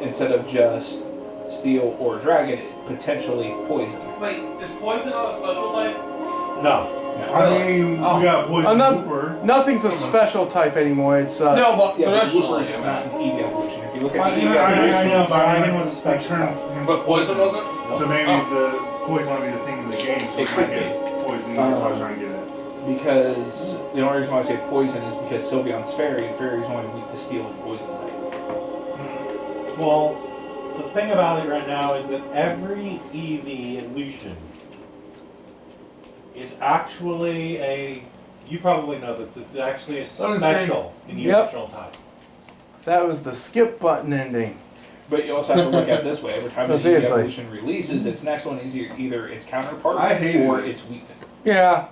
Instead of just steel or dragon, potentially poison. Wait, is poison not a special type? no. I mean, Oh. we got Poison Enough- Wooper. nothing's a special type anymore. It's No, but Yeah, but traditional. Wooper is not an Eevee evolution. If you look at I the know, Eevee evolution, I know, but I mean, was a special turned type. him But poison wasn't? So maybe the poison will be the thing in the game. So It I might could get poison. That's what I was trying to get at. because the only reason why I say poison is because Sylveon's fairy, and fairy's only weak to steel and poison type. Well, the thing about it right now is that every EV evolution is actually you probably know this, it's actually a Oh, it's special in Yep. evolutional type. that was the skip button ending. But you also have to look at it this way. Every time No, the Eevee seriously. evolution releases, its next one is either its counterpart I hate or it. its weakness. Yeah.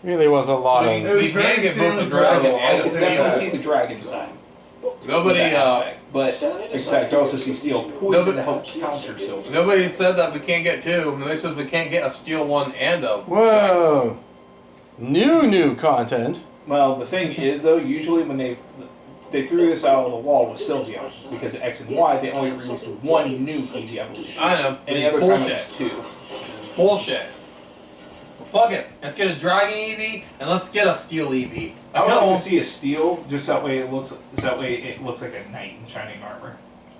Really was a lot It of. was We very can get both the Stanley dragon Parable. and I the can definitely steel. see the dragon side. Nobody, That aspect. But like I said, I can also see steel poison to help counter silver. Nobody said that we can't get two. Nobody says we can't get a steel one and a. Whoa! New content. Well, the thing is though, usually when they threw this out of the wall with Sylvia because of X and Y, they only released one new EV evolution. I know. Any other time it bullshit. was two. Bullshit. Well, fuck it. Let's get a dragon EV and let's get a steel EV. I would like to see a steel, just that way it looks like a knight in shining armor.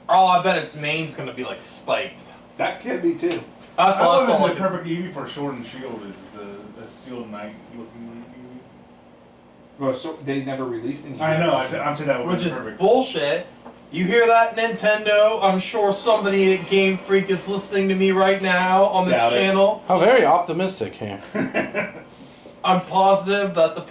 Oh, I bet its main's gonna be like spiked. That could be too. That's I all I wasn't saw. the Like perfect Eevee for Sword and Shield is the Steel Knight looking Eevee. Well, so they never released any. I know, I'm saying that would which be is perfect. bullshit. You hear that, Nintendo? I'm sure somebody at Game Freak is listening to me right now on this Doubt it. channel. How very optimistic here. I'm positive that the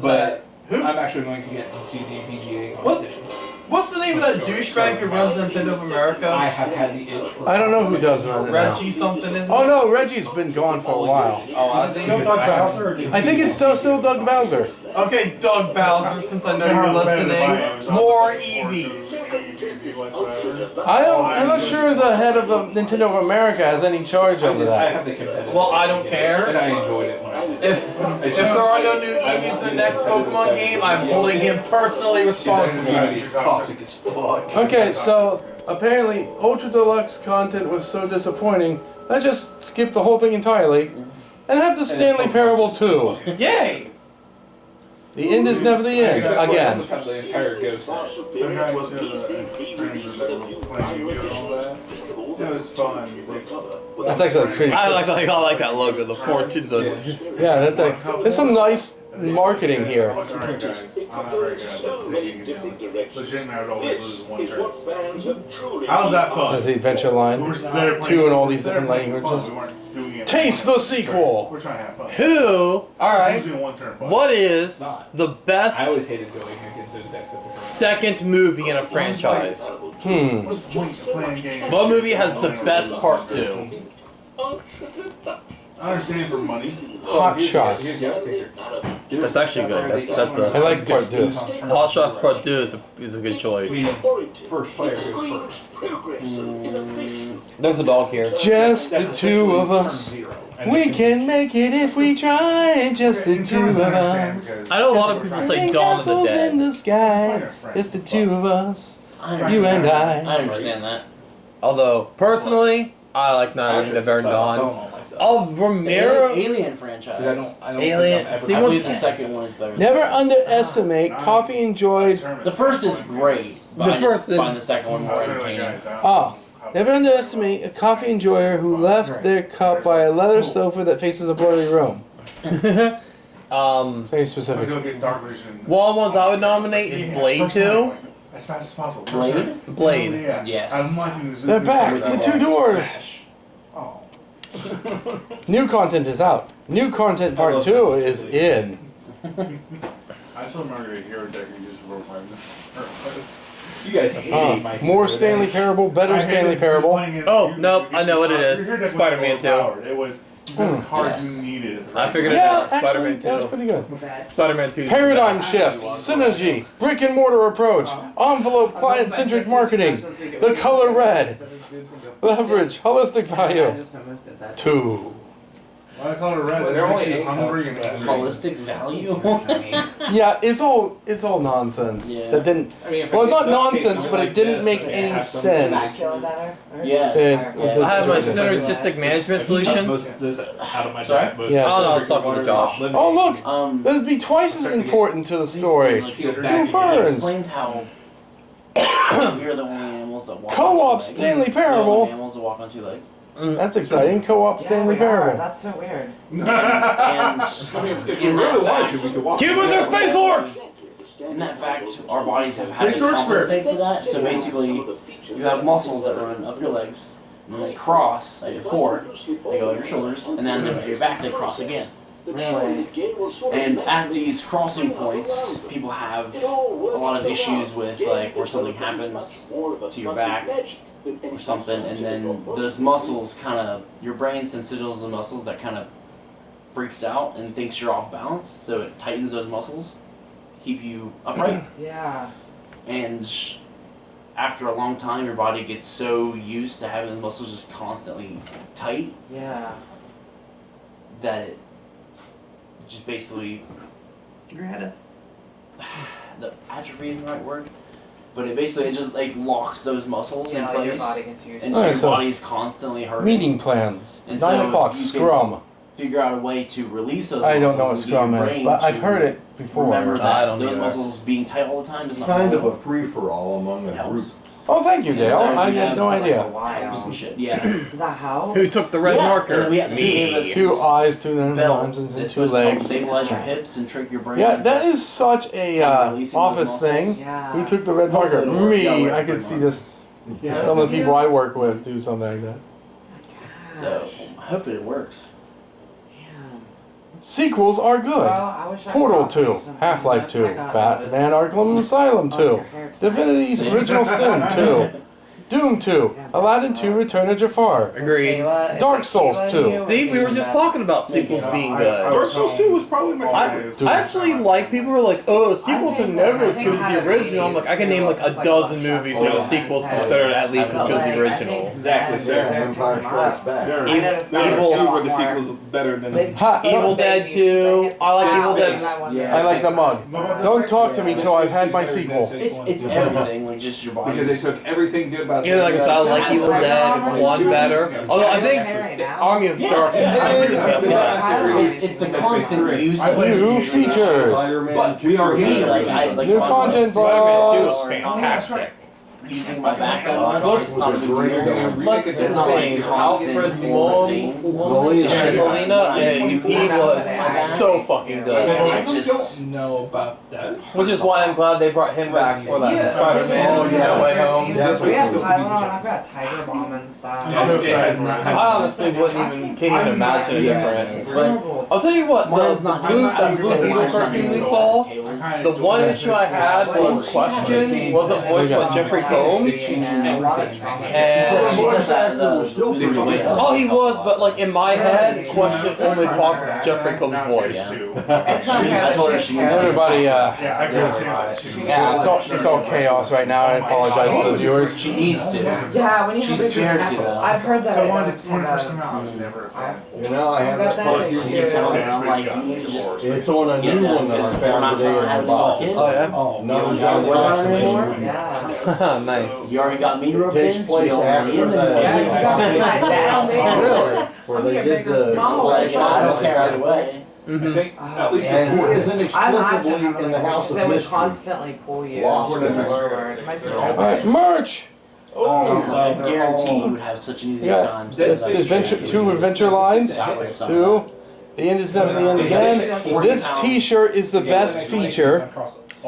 But who? I'm actually going to get into the VGA What? competitions. What's the name of that douchebag who runs Nintendo of America? I have had the itch for I don't know who does run it now. Reggie something is. Oh no, Reggie's been gone for a while. Oh, I think. Still Doug Bowser? Or did I think it's still Doug Bowser. Okay, Doug Bowser, since I know you're listening, more EVs. I'm not sure the head of the Nintendo of America has any charge over I that. have the competitive. Well, I don't care. And I enjoyed it when I did. If there are no new EVs in the next Pokemon game, I'm holding him personally responsible. It's toxic as fuck. Okay, so apparently Ultra Deluxe content was so disappointing, let's just skip the whole thing entirely and have the Stanley Parable 2. Yay! The end is never the end, again. Have the entire ghost set. It was fun. That's actually pretty I cool. like that logo, the 14. Yeah, there's some nice marketing here. I'm sorry, guys. I'm not very good at this. Legit, I would always lose one turn. How's that fun? There's the adventure line. We're there playing- 2 in all these we're there different playing languages. fun. We weren't doing it. Taste the sequel! We're trying to have fun. Who? Alright. Losing one turn fun. What is the best I always hated going against those decks at the front. second movie in a franchise? What's the point of playing games? What movie has the best part 2? I understand for money. Hot Shots. That's actually good. That's I like part 2. Hot Shots Part 2 is a good choice. First player goes first. There's a dog here. Just the two of us. We can make it if we try. Just the two of us. I know a lot of people say Building Dawn of the castles in Dead. the sky. Just the two of us. You and I. understand that. Although, personally, I like Night of the Very Dawn. Oh, Romero. Alien franchise. I don't Alien- think I'm see, I ever. what's- believe the second one is better. Never underestimate Coffee Enjoyed. The first is great, but The I just first is- find the second one more entertaining. Never underestimate a coffee enjoyer who left their cup by a leather sofa that faces a blurry room. Very I was specific. gonna get Dark Vision. One ones I would nominate is Blade 2. As fast as possible. Blade? Blade. Yeah. Yes. I'm liking this. They're back. The two doors. Oh. New content is out. New content part 2 is in. I still remember your hero deck you just wrote my. You guys hate my More Stanley Parable, better Stanley Parable. Oh, nope, I know what it is. Spider-Man 2. It was the card Yes. you needed. I figured it Yeah, out. actually, Spider-Man that was 2. pretty good. Spider-Man 2. Paradigm shift, synergy, brick and mortar approach, envelope client-centric marketing, the color red, leverage, holistic value. 2. Why I call it red? They're That makes only you eight hungry and Holistic value. Yeah, it's all nonsense. Yeah. That didn't. I mean, if Well, it's I not get nonsense, something but it like didn't this, make okay, any have some- sense. Yes. This I have my situation. synergistic management solutions. This out of my Sorry? diet, but- Yes. Oh, no, I was talking to Josh. Oh look, that'd be twice as important to the story. Like, Two they ferns. explained how we are the only animals that walk Co-op on two legs. Stanley We're the Parable. only animals that walk on 2 legs. That's exciting. Co-op Stanley Parable. That's so weird. And I mean, if you really wanted to, we could walk. Humans are space orcs! in that fact, our bodies have had to Pretty short compensate for that. So basically, you have muscles that run up your legs, and then they cross at your core, they go at your shoulders, and then at your back they cross again. Really? And at these crossing points, people have a lot of issues with like where something happens to your back or something, and then those muscles kind of, your brain sends signals to the muscles that kind of freaks out and thinks you're off balance, so it tightens those muscles to keep you upright. Yeah. And after a long time, your body gets so used to having those muscles just constantly tight Yeah. that it just basically the atrophy isn't the right word, but it just like locks those muscles in Yeah, place, your body gets used and to so it. your So- body's constantly hurting. Meeting plans. And 9 so o'clock, you can scrum. Figure out a way to release those. I don't know what muscles and get scrum your is, brain but I've to heard it before. Remember that I don't those either. muscles being tight all the time is not Kind of normal. a free-for-all among a group. Helps. Oh, thank you, And Dale. so I we had have, no like, idea. Abs and shit. Yeah. The how? Who took the red Yeah, marker? and we have to give us 2 eyes, 2 belt arms, and that's 2 supposed to help legs. stabilize your hips and trick your brain. Yeah, that is such a Kind of releasing those office muscles. thing. Yeah. Who took the red marker? Hopefully it'll work. Yeah, Me. we're I could 3 see months. this. Some of the people I work with do something like that. So I hope it works. Damn. Sequels are good. Well, I wish I Portal could offer you 2, something, Half-Life but 2, I got Batman it. Arkham Asylum On 2, your hair tonight. Divinity's Original Sin 2, Doom 2, Aladdin 2, Return of Jafar. Agreed. Kayla, is Dark it Souls Kayla 2. you or See, we were just Kayla? talking about sequels being good. Dark Souls 2 was probably my I actually like people who are like, oh, sequels are never as good as the original. I'm like, I can name like a dozen movies where the sequels considered at least as good as the original. Exactly, sir. Empire Strikes Back. Evil- were the sequels better than. Ha, Evil Dead 2. I like Evil Dead. Yeah. I like the mug. Don't talk to me till I've had my sequel. It's everything, like just your body. Because they took everything good about. You know, like I said, I like Evil Dead. It's one better. Although I think Army of Darkness is Yeah, it's the constant use of New features. Spider-Man But 2 we are for here, me. like I like New watching content, Spider-Man 2 is boss. fantastic. using my back. Looks like a great game. like his It's not like name, constant Alfred thing. Molina, and he was so fucking good. It just know about that. Which is why I'm glad they brought him back for that Yeah. Spider-Man Oh, yeah. No Way Home. Yeah, We have still to be Tylenol, I've got Tiger Balm and stuff. I honestly can't even imagine a difference. Terrible. I'll tell you what, mine's not that Blue Beetle cartoon we saw, the one issue I had was Question, wasn't voiced by Jeffrey Combs. Oh, he was, but like in my head, Question only talks with Jeffrey Combs' voice. It's not I told her fair. she Everybody, Yeah, I couldn't see that. yeah, it's all chaos right now. I apologize to the viewers. She needs to. Yeah, when you have She's a scared apple, to, though. I've heard that. So it once does it's when it kind first of- came out, I was never a fan. You know, I have Got that that perfume. issue. You tell me, Yeah, I'm like, you need to just It's on a get new that, one that I because we're found not today in gonna our have any more box. kids. Oh, yeah? Oh, Another Yeah, John we're not Watson anymore. movie. Yeah. Nice. You already got me roped Takes in, so place you already after in that. Yeah, you got me like down, baby. Really? Where I'm they gonna did make a the small flash one. I don't on care the either way. I think at least And he before. is I'm inexplicably actually in the House because of they would Mystery. constantly pull you. Lost in forward. My sister. Alright, merch. I guarantee you would have such an easy Yeah. time. It's two adventure lines. Two. The end is never the end again. This T-shirt is the best feature.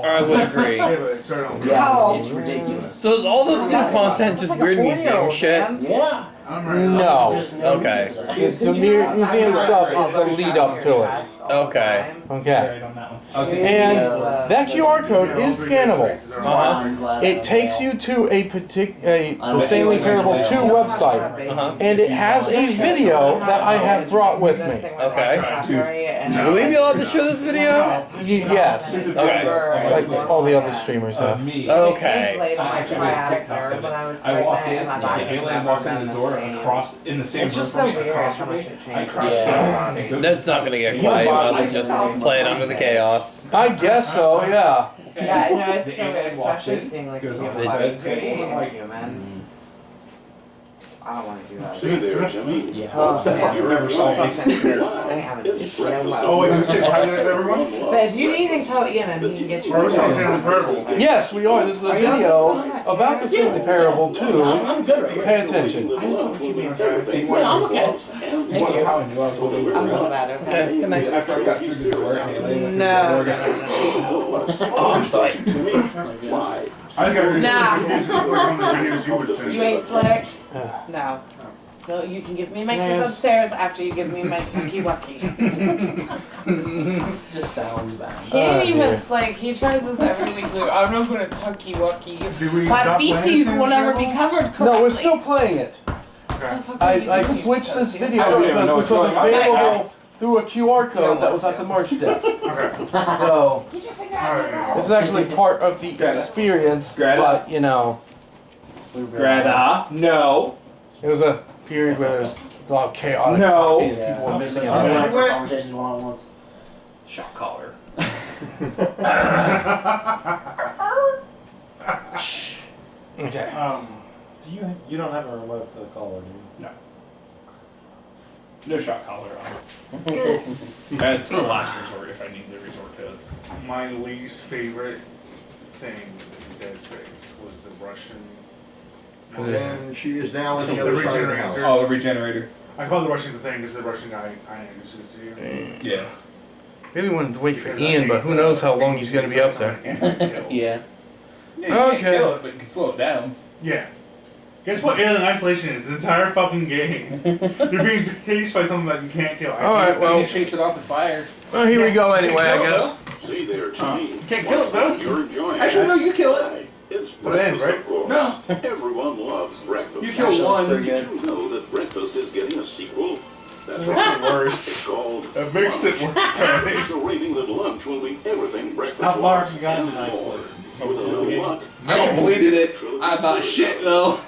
I would agree. Yeah, but it started on How? It's ridiculous. So is all this new content just weird museum shit? Yeah. I'm ready. No. There's no Okay. reason for that. It's the museum stuff is the lead up to it. Okay. Okay. on that one. And that QR code is scannable. I'm glad It takes you to the Stanley Parable 2 website. Uh-huh. And it has a video that I have brought with me. Okay. Will we be allowed to show this video? Yes. Okay. Like all the other streamers have. Me. Okay. I walked in, Haley walks in the door across in the same It's just room so weird across how from much me. it I changes. crashed Yeah. down. That's not gonna get quiet. You might as well just play it under the chaos. I guess so, yeah. Yeah, no, it's The so alien weird, walks especially in, seeing like goes on human the bodies side being table, like- human. I don't want to do that. See there, Jimmy. Yeah. Oh, man. You remember something? They haven't. Oh, wait, you say hi to everyone? But if you need anything, tell Ian and he can get you. Or was I saying incredible? Yes, we are. This is a video about the Stanley Parable 2. I'm good right Pay here. attention. I just want to keep being Everything Yeah, I'm okay. Thank you. How I knew I was Well, they were I'm ready. not bad, okay? Good night. After I got through the door, Haley went No. through the door. Oh, I'm sorry. To me, why? I think I was Nah. confused with like one of the videos you would send. You ain't slick? No. No, you can give me my kiss upstairs after you give me my tucky wucky. Just sounds bad. He ain't even dear. slick. He tries this every week. Like, I'm not gonna tucky wucky. Did we My stop playing feeties Stanley will never be Parable? covered correctly. No, we're still playing it. The fuck are you I doing? switched this I video don't even know because what's going on. available through a QR code that was at the merch desk. Okay. So Did you figure out? Alright. this is actually part of the experience, but you know, Greta. No. it was a period where there's a lot of chaotic No. people were missing I'm out. having conversations one-on-ones. Shot collar. Okay. You don't have a remote for the collar, do you? No shot collar on. That's the last resort if I need to resort to it. My least favorite thing in Dead Space was the Russian. And she is now in The the other side of the house. regenerator. Oh, the regenerator. I call the Russian the thing because the Russian guy I introduced to you. Yeah. Really wanted to wait for Because I Ian, hate but who knows how long he's going to be up someone there. I can't kill. Yeah. You can't Okay. kill it, but you can slow it down. Yeah. Guess what Alien Isolation is? The entire fucking game. You're being chased by something that you can't kill. Alright, You well, can chase it off with fire. here we go anyway, I guess. See there, to me. You can't kill it, though. You're enjoying Actually, no, you kill it. It's But then, breakfast, right? of course. No. Everyone loves breakfast. You kill one. Did you know that breakfast is getting a sequel? That's It right. makes it worse. It's called It makes it Lunch. worse, Tony. It's a raving that lunch will be everything breakfast How far was have you gotten and in more. Isolation? With a little luck. I completed it. I thought shit though.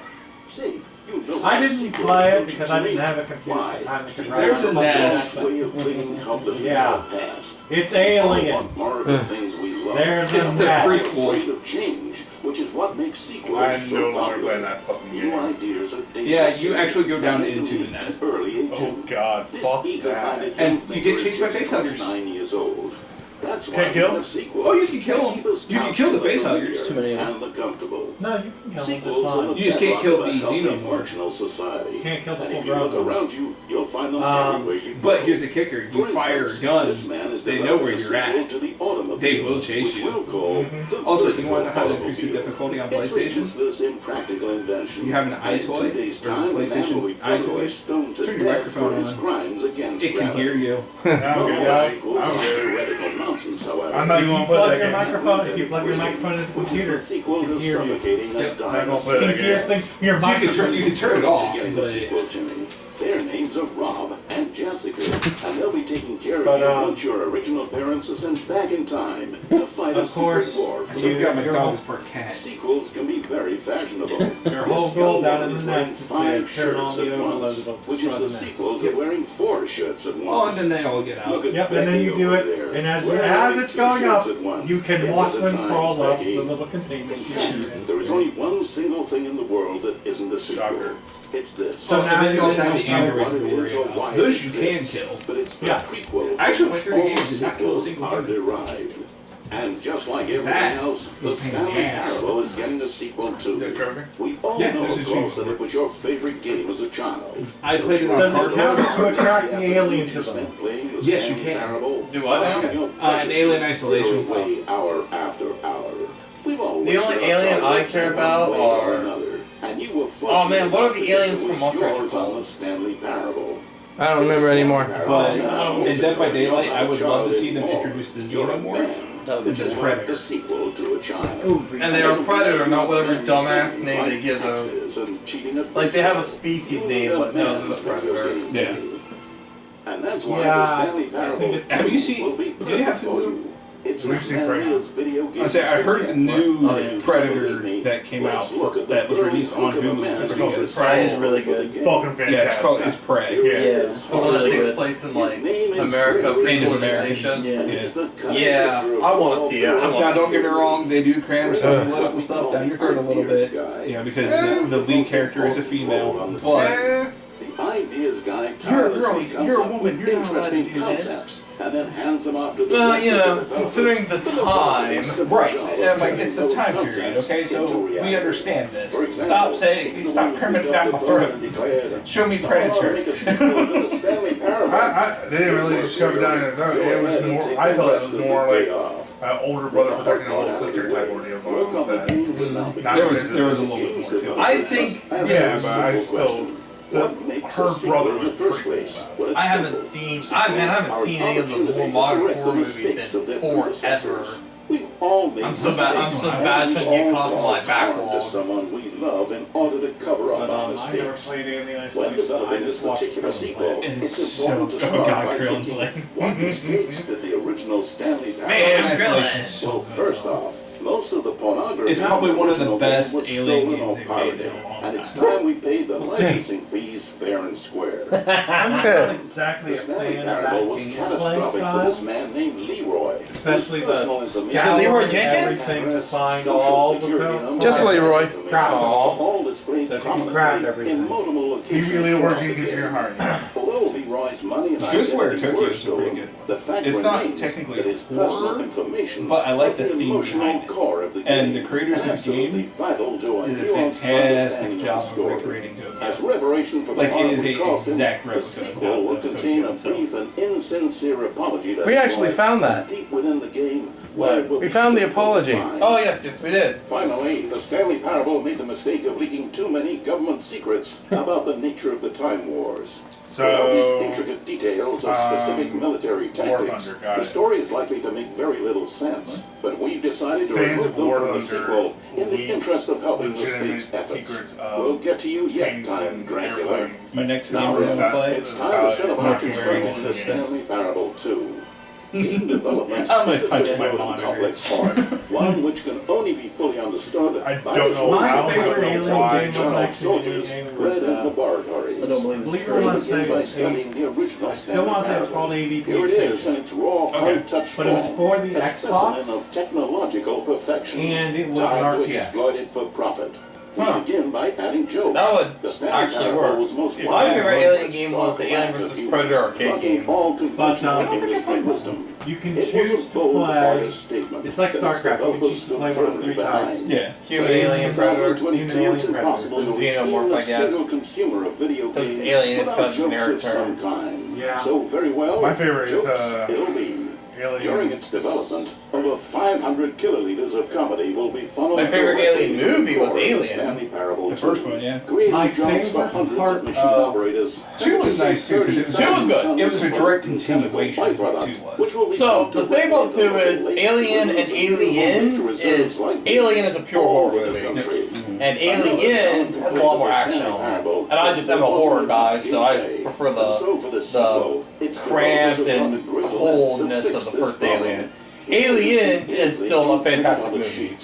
See, you know I what a didn't sequel play is, it don't because you, I to didn't me? have a computer. Why? I have a See, computer. There's a best nest. way of clinging helplessly Yeah. to the past. It's We all Alien. want more of the things we love. There's It's a the nest. We're prequel. afraid of change, which is what makes sequels I'm so no longer popular. playing that fucking New game. ideas are dangerous Yeah, to you me, actually go down and they can into the lead to nest. early aging. Oh god, This fuck that. eager-minded And young you thinker get is chased by just face huggers. 29 years old. That's why Can't we kill? have sequels. Oh, you can kill to 'em. keep us You can kill the face familiar huggers. Too many of them. and the comfortable. No, you can kill them Sequels just are the fine. You just can't bedrock kill of a the healthy, xenomorph. functional society. Can't kill the And full if you look grown ones. around you, you'll find them Um, everywhere you go. But here's the kicker: you For fire instance, a gun, this man is they know developing where a you're sequel at. to the automobile, They will chase which you. we'll call the Also, you vertical want to know how to increase the automobile. difficulty on It's a PlayStation? useless, impractical invention. You have an And in iToy, today's or time, the man PlayStation will be utterly iToy. stoned to Turn your death for microphone his on. crimes against It can hear gravity. you. I'm Well, good. all I'm sequels are good. theoretical nonsense, however. I'm not If even you gonna play plug that your game. microphone, if you plug your microphone into the Which is computer, the sequel you can to hear you. suffocating a Yep. I'm dying gonna play You that can hear game. things from your You can microphone. turn it off, Getting the but sequel, Jimmy. Their names are Rob and Jessica, and they'll be taking care of But, you once your original parents are sent back in time to fight a Of course, secret war for you the got world. McDonald's per cat. Sequels can be very fashionable. Your whole This goal young down woman in is the wearing nest is 5 to turn on shirts the at overload once, that'll which is destroy the the nest. sequel to wearing 4 shirts at Oh, and once. then they all get out. Look at Yep, and then Becky you do over it, there, and as wearing it's 2 going up, shirts at once. you can Get watch with the them times, crawl up Becky. the little containment. In fact, there is only one single thing in the world that isn't a sequel. Shocker. It's this. So Oh, now and then you you also don't have the know androids what to it worry is or about. why it Those you can exists, kill. but it's the Yeah. prequel. I actually went from through the which game and did not kill a all single sequels are human. derived. And just like everything That else, the was a pain in Stanley the ass. Parable is getting a sequel Is that too. Trevor? We all Yeah, know, there's a of course, sequel. that it was your favorite game as a child. I played it on Does it hard count mode. if you attract the Afternoons alien to you them? spent playing the Yes, you Stanley can. Parable, Do what now? watching your An precious Alien youth Isolation. flitter away hour after hour. We've all The only alien I care about are- And you were Oh, man, what are the fortunate aliens enough to from Monster waste yours Hunter on called? the Stanley Parable. I don't remember anymore. But in Dead by Daylight, I would love to see them introduce the xenomorph. That would be Which is cool. like the sequel to a child. And they are Predator, not whatever dumbass name they give them. Like, they have a species name, but no, they're the Predator. Yeah. And that's why Yeah, the Stanley I Parable think it- Have you seen- will be do you have perfect for Hulu? you. It's We've a seen Stanley's video game. I say I heard the new Oh, yeah. Predator that came out that was released on Hulu. It's called Prey is really good. Fucking fantastic. Yeah, it's called it's Prey. Yeah. It's the one that takes place in, like, America, Native pre-colonization. Yeah. Yeah, I wanna see it. I wanna Now, don't get me wrong, they do cram some political stuff down your throat a little bit. You know, because the lead character is a female. But The ideas guy You're a tirelessly girl, comes you're a up woman, with you're not allowed to interesting do this. concepts and then hands them off to the Well, rest you of know, the developers considering the for time, relatively simple right, job of and like turning it's the those time period, concepts okay? into So we reality. understand this. For example, Stop saying, he's the stop one who cramming picked down up my the phone throat. and declared, Show me "Someone ought to Predator. make a sequel to the Stanley Parable." They didn't really shove it down in their throat. It was more. I felt it was more like an older brother protecting a little sister type ordeal going on with that. Not There was into a the- little bit more to it. I think, Yeah, but I still. Her brother was pretty cool. I haven't seen any of the more modern horror movies in forever. We've all made I'm so bad- I'm so bad trying to get caught on my backlog. Someone we love in order to cover up our I never mistakes. played Alien When Isolation. I developing this just watched particular Krillin sequel, play it. it's It's important so to good. start by God, Krillin thinking plays. what mistakes did the original Stanley Man, Parable Isolation make? is so Well, good. first off, most of the pornography It's probably in the one of the original game best was Alien stolen games or they've made pirated, in a long and it's time. time we paid the licensing fees fair and square. I'm not exactly The a Stanley fan of Parable that was gameplay catastrophic for style. this man named Leroy, Especially whose personal the information, scouring Leroy Jenkins? everything to find social all the security code. number, Just and Leroy. information, Crap. all displayed So if you can prominently craft everything. in multiple You locations really throughout were the Jenkins in your game. heart. Although Leroy's money and Ghostwire identity Tokyo were is pretty stolen, good. the fact It's not remains technically that his personal horror, information but I like was the theme emotional behind it. core of the game, And the creators of the absolutely game vital to a did a nuanced fantastic understanding job of of the story. recreating Tokyo. As reparation for the Like, it harm is we a caused him, exact the replica sequel will of contain Tokyo a itself. brief and insincere apology to We actually Leroy found from that. deep within the game. What? where it will We be found the difficult to apology. find. Oh yes, yes we did. Finally, the Stanley Parable made the mistake of leaking too many government secrets about the nature of the Time Wars. Without these So, intricate details of specific military War tactics, Thunder, got the it. story is likely to make very little sense. But we've decided to Fans remove of them War from the Thunder sequel in the leak interest of helping the legitimate state's efforts. secrets We'll of get to you yet, tanks Time and Dracula. airplanes. My next game Now we're gonna play. it's time to set about Not constructing very the easy. Stanley Parable 2. Game development I'm gonna is a punch my difficult and monitor. complex part, one which can only be fully understood I by don't its know My how, I favorite don't know Alien why. game child was actually soldiers a game bred with, in laboratories. I don't believe it's Believe it or Train not, again by say studying the original I still Stanley want to say it's Parable. called AVP. Here it is in its raw, Okay. untouched But it was form, for the a specimen Xbox, of technological perfection, and it was time an to RTS. exploit it for profit. We Huh. begin by adding jokes. That would The Stanley actually Parable work. was most My widely favorite known for Alien its game was the stark Alien lack of vs. humor, Predator arcade bucking game. all conventional But, industry wisdom. You can It was choose a to bold, play. honest statement It's like that its StarCraft. You can developers choose to stood play one of firmly three behind. types. Yeah. Human But in alien predator. 2022, Human it's alien impossible to predator. reach Xenomorph, even I a single guess. consumer of video Because games alien is without kind of jokes generic of some term. kind. Yeah. So very well, My favorite is, jokes it'll be. During its Aliens. development, over 500 kiloliters of comedy will be funneled. My favorite directly alien into the movie was core of the Alien. Stanley Parable The 2, first one, yeah. creating My jobs for favorite hundreds part of machine of- operators. 2 was nice too, because it was 2 was good. It was a direct Chemical continuation of what byproduct, 2 was. which will be So dumped the thing about directly 2 into is the lakes, Alien and rivers, Aliens reserves is like Alien these is a pure all horror over the movie. country. And Aliens has a lot more action elements. And I just am a horror guy, so I prefer the cramped and coldness of the first Alien. Aliens is still a fantastic movie.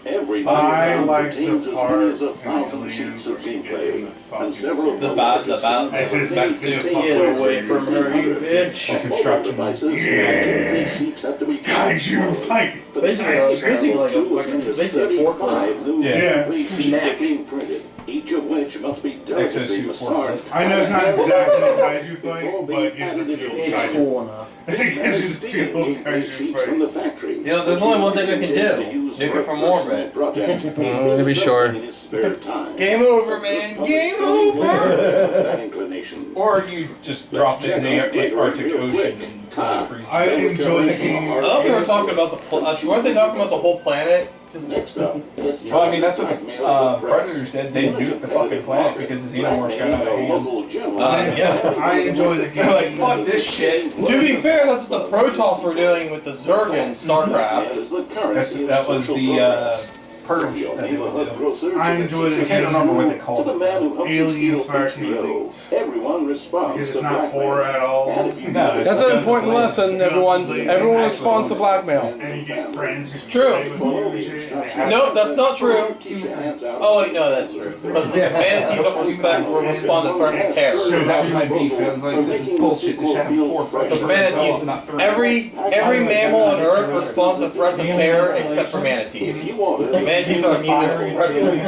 Every I game like contains the as part many as in 1,000 sheets of Aliens where she gameplay, gets in the fucking and several of suit. the It's largest just contains get away from her, you bitch. The construction devices, Yeah. sheets have to be Kaiju fight! Basically like a fucking, it's basically a forklift. new Yeah. complete sheets Neck. are being printed, each of which must be delicately Exosuit massaged. I know it's not exactly a kaiju fight, but it gives it the feel of It's kaiju. cool enough. It gives the feel of kaiju From fight. the factory. You know, there's only one thing we can do. Nuke it from orbit. To be sure. Game over, man. Game over. Or you just drop it in the Arctic Ocean and freeze. I enjoy the game. I thought they were talking about the weren't they talking about the whole planet? Just Next up, Well, I mean, that's what the Predators did. They nuked the fucking planet because the Xenomorphs got out of hand. yeah. I enjoy the They're like, game. fuck this shit. To be fair, that's what the Protoss were doing with the Zerg in StarCraft. That was the Purge that they would do. I enjoy the I can't remember what they called it. Aliens versus Elite. Everyone responds Because it's to not horror at all. No, That's an important lesson, everyone. Everyone responds to blackmail. And you get friends who True. play with you and shit, and they have- No, that's not true. Oh wait, no, that's true. Because the manatees will respond to threats of terror. So that was my beef. I was like, this is bullshit. They should have 4 The manatees, not 3. every mammal on Earth responds to threats of terror except for manatees. Manatees are immune to threats of terror.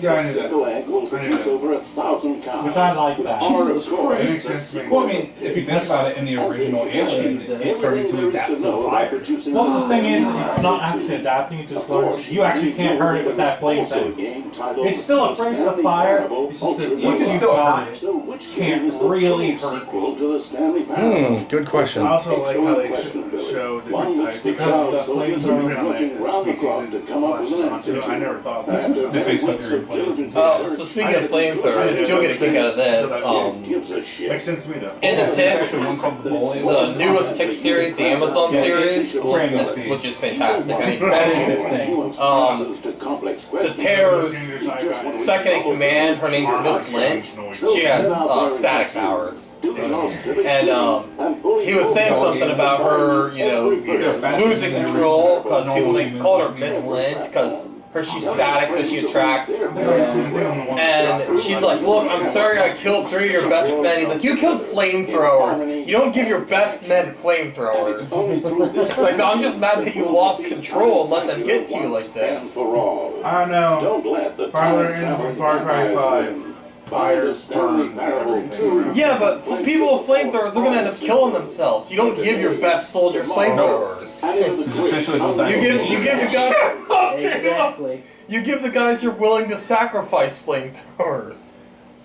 Yeah, I knew that. Single egg will produce over 1,000 cows. Which I like that. Are, of It course, makes sense to me. Well, I mean, if you think about it, in the original Alien, it started to adapt to the fire. Well, the thing is, it's not actually adapting, it just learns. You actually can't hurt it with that blade thing. It's still afraid of the fire, it's just that You once can you still got hurt it, So which can't game is the really true hurt. sequel to the Stanley Parable? Good I question. also like how they Excellent question, Billy. show the One which the Because child the soldiers have flamethrower been working round the clock to come up with an answer to. I never thought that. After many Facebook weeks of diligent Oh, research, so speaking of flamethrowers, you'll get a kick out of this. who gives a shit? Makes sense to me though. In the There's Tick, actually one called the Bully. the newest Tick series, the Amazon Yeah, series, brand new series. which is fantastic. I mean, That is this thing. the Terror's second in command, her name's Miss Lint. She has static powers. And he was saying something about her, you know, losing control because people think call her Miss Lint because she's static, so she attracts. And she's like, "Look, I'm sorry I killed 3 of your best men." He's like, "You killed flamethrowers. You don't give your best men flamethrowers." It's like, "No, I'm just mad that you lost control and let them get to you like this." I don't know. Don't let the Farther time in Far Cry 5. Buy the Stanley Parable 2. Yeah, but for people with flamethrowers, they're gonna end up killing themselves. You don't give your best soldiers flamethrowers. Essentially, they'll die. You give the guys Exactly. you give the guys you're willing to sacrifice flamethrowers.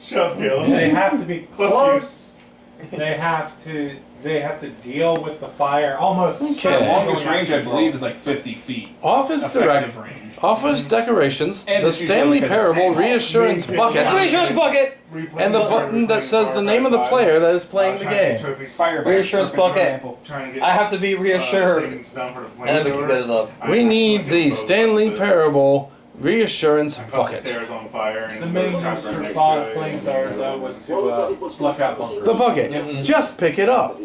Shut up, Gil. They have to be close. They have to deal with the fire almost. Okay. The longest range, I believe, is like 50 feet. Office Effective direct. range. Office decorations, And the it's usually Stanley because it's Parable reassurance bucket, Reassurance bucket. and the button that says the name of the player that is playing the game. Fire Reassurance bucket. I have to be reassured. And then we can go to the. We need the Stanley Parable reassurance bucket. Stairs on fire and The main use for flamethrowers, though, was to flush out bunkers. The bucket. Just pick it up.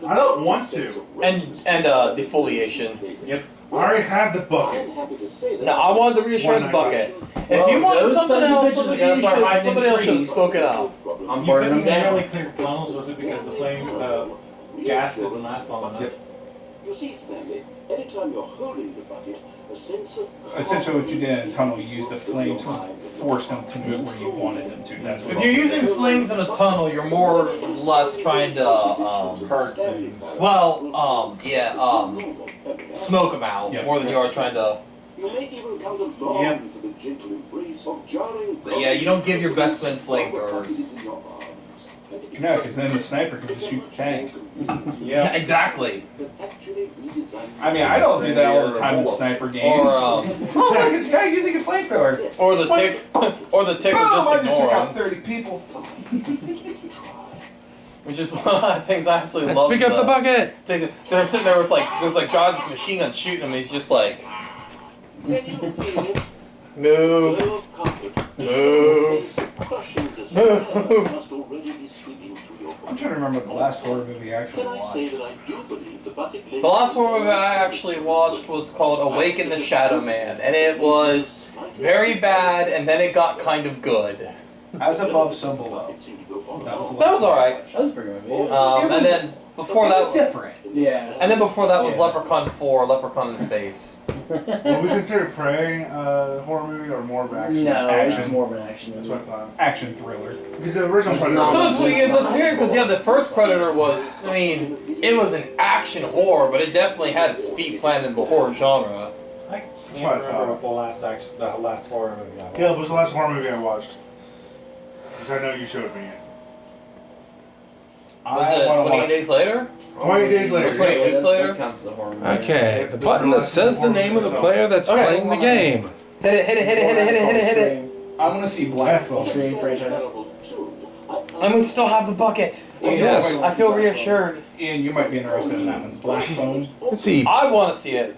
I don't want to. And defoliation. Yep. I already have the bucket. No, I wanted the reassurance bucket. If you wanted those something sons of else, bitches are gonna start hiding in somebody else should have trees. spoken out. I'm You burning them couldn't down. really clear tunnels, was it because the gas didn't last long enough? You see, Stanley, anytime you're holding the bucket, a sense of Essentially, what you did in a tunnel, you used the flames to force them to move where you wanted them to. That's what If you're using flames in a tunnel, you're more or less trying to Hurt things. smoke them out Yep. more than you are trying to. You may even come to long Yep. for the gentle embrace of jarring. But yeah, you don't give your best men flamethrowers. No, because then the sniper can just shoot the tank. Yeah, exactly. I mean, I don't do that all the time in sniper Or games. Oh, look, it's a guy using a flamethrower. or the tick, or the tick will Boom, just I just ignore took out them. 30 people. Which is one of the things I absolutely Let's love. pick up the bucket. They're sitting there with there's guys with machine guns shooting him. He's just like, move, move. I'm trying to remember the last horror movie I actually watched. The last horror movie I actually watched was called Awaken the Shadow Man, and it was very bad, and then it got kind of good. As above, so below. That was alright. That was a pretty good movie. And then before It was that, different. Yeah. and then before that was Yeah. Leprechaun 4, Leprechaun in Space. Would we consider Prey a horror movie or more of an action? No, it's Action. more of an action That's movie. what I thought. Action thriller. Because the original It's Predator. not- So that's weird because yeah, the first Predator was, I mean, it was an action horror, but it definitely had its feet planted in the horror genre. I what I can't remember thought. the last horror movie I watched. Yeah, it was the last horror movie I watched. Because I know you showed me it. Was I it wanna 28 watch- days later? 28 days later. Or 28 weeks later? That counts as a horror movie. Okay, the button that says the name of the player that's Okay. playing the game. Hit it, hit it, hit it, hit it, hit it, hit it, hit it. I want to see Black Phone. Scream franchise. And we still have the bucket. Yes. I feel reassured. Ian, you might be interested in that one. Black Phone. Let's see. I want to see it.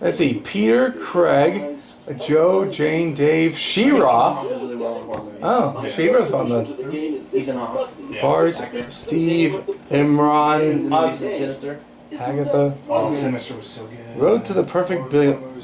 Let's see. Peter, Craig, Joe, Jane, Dave, She-Ra. Does really well in horror movies. Oh, She-Ra's on the Ethan Hawke. Bart, Steve, Imran, Obviously Sinister. Agatha. Oh, Sinister was so good. Road to the perfect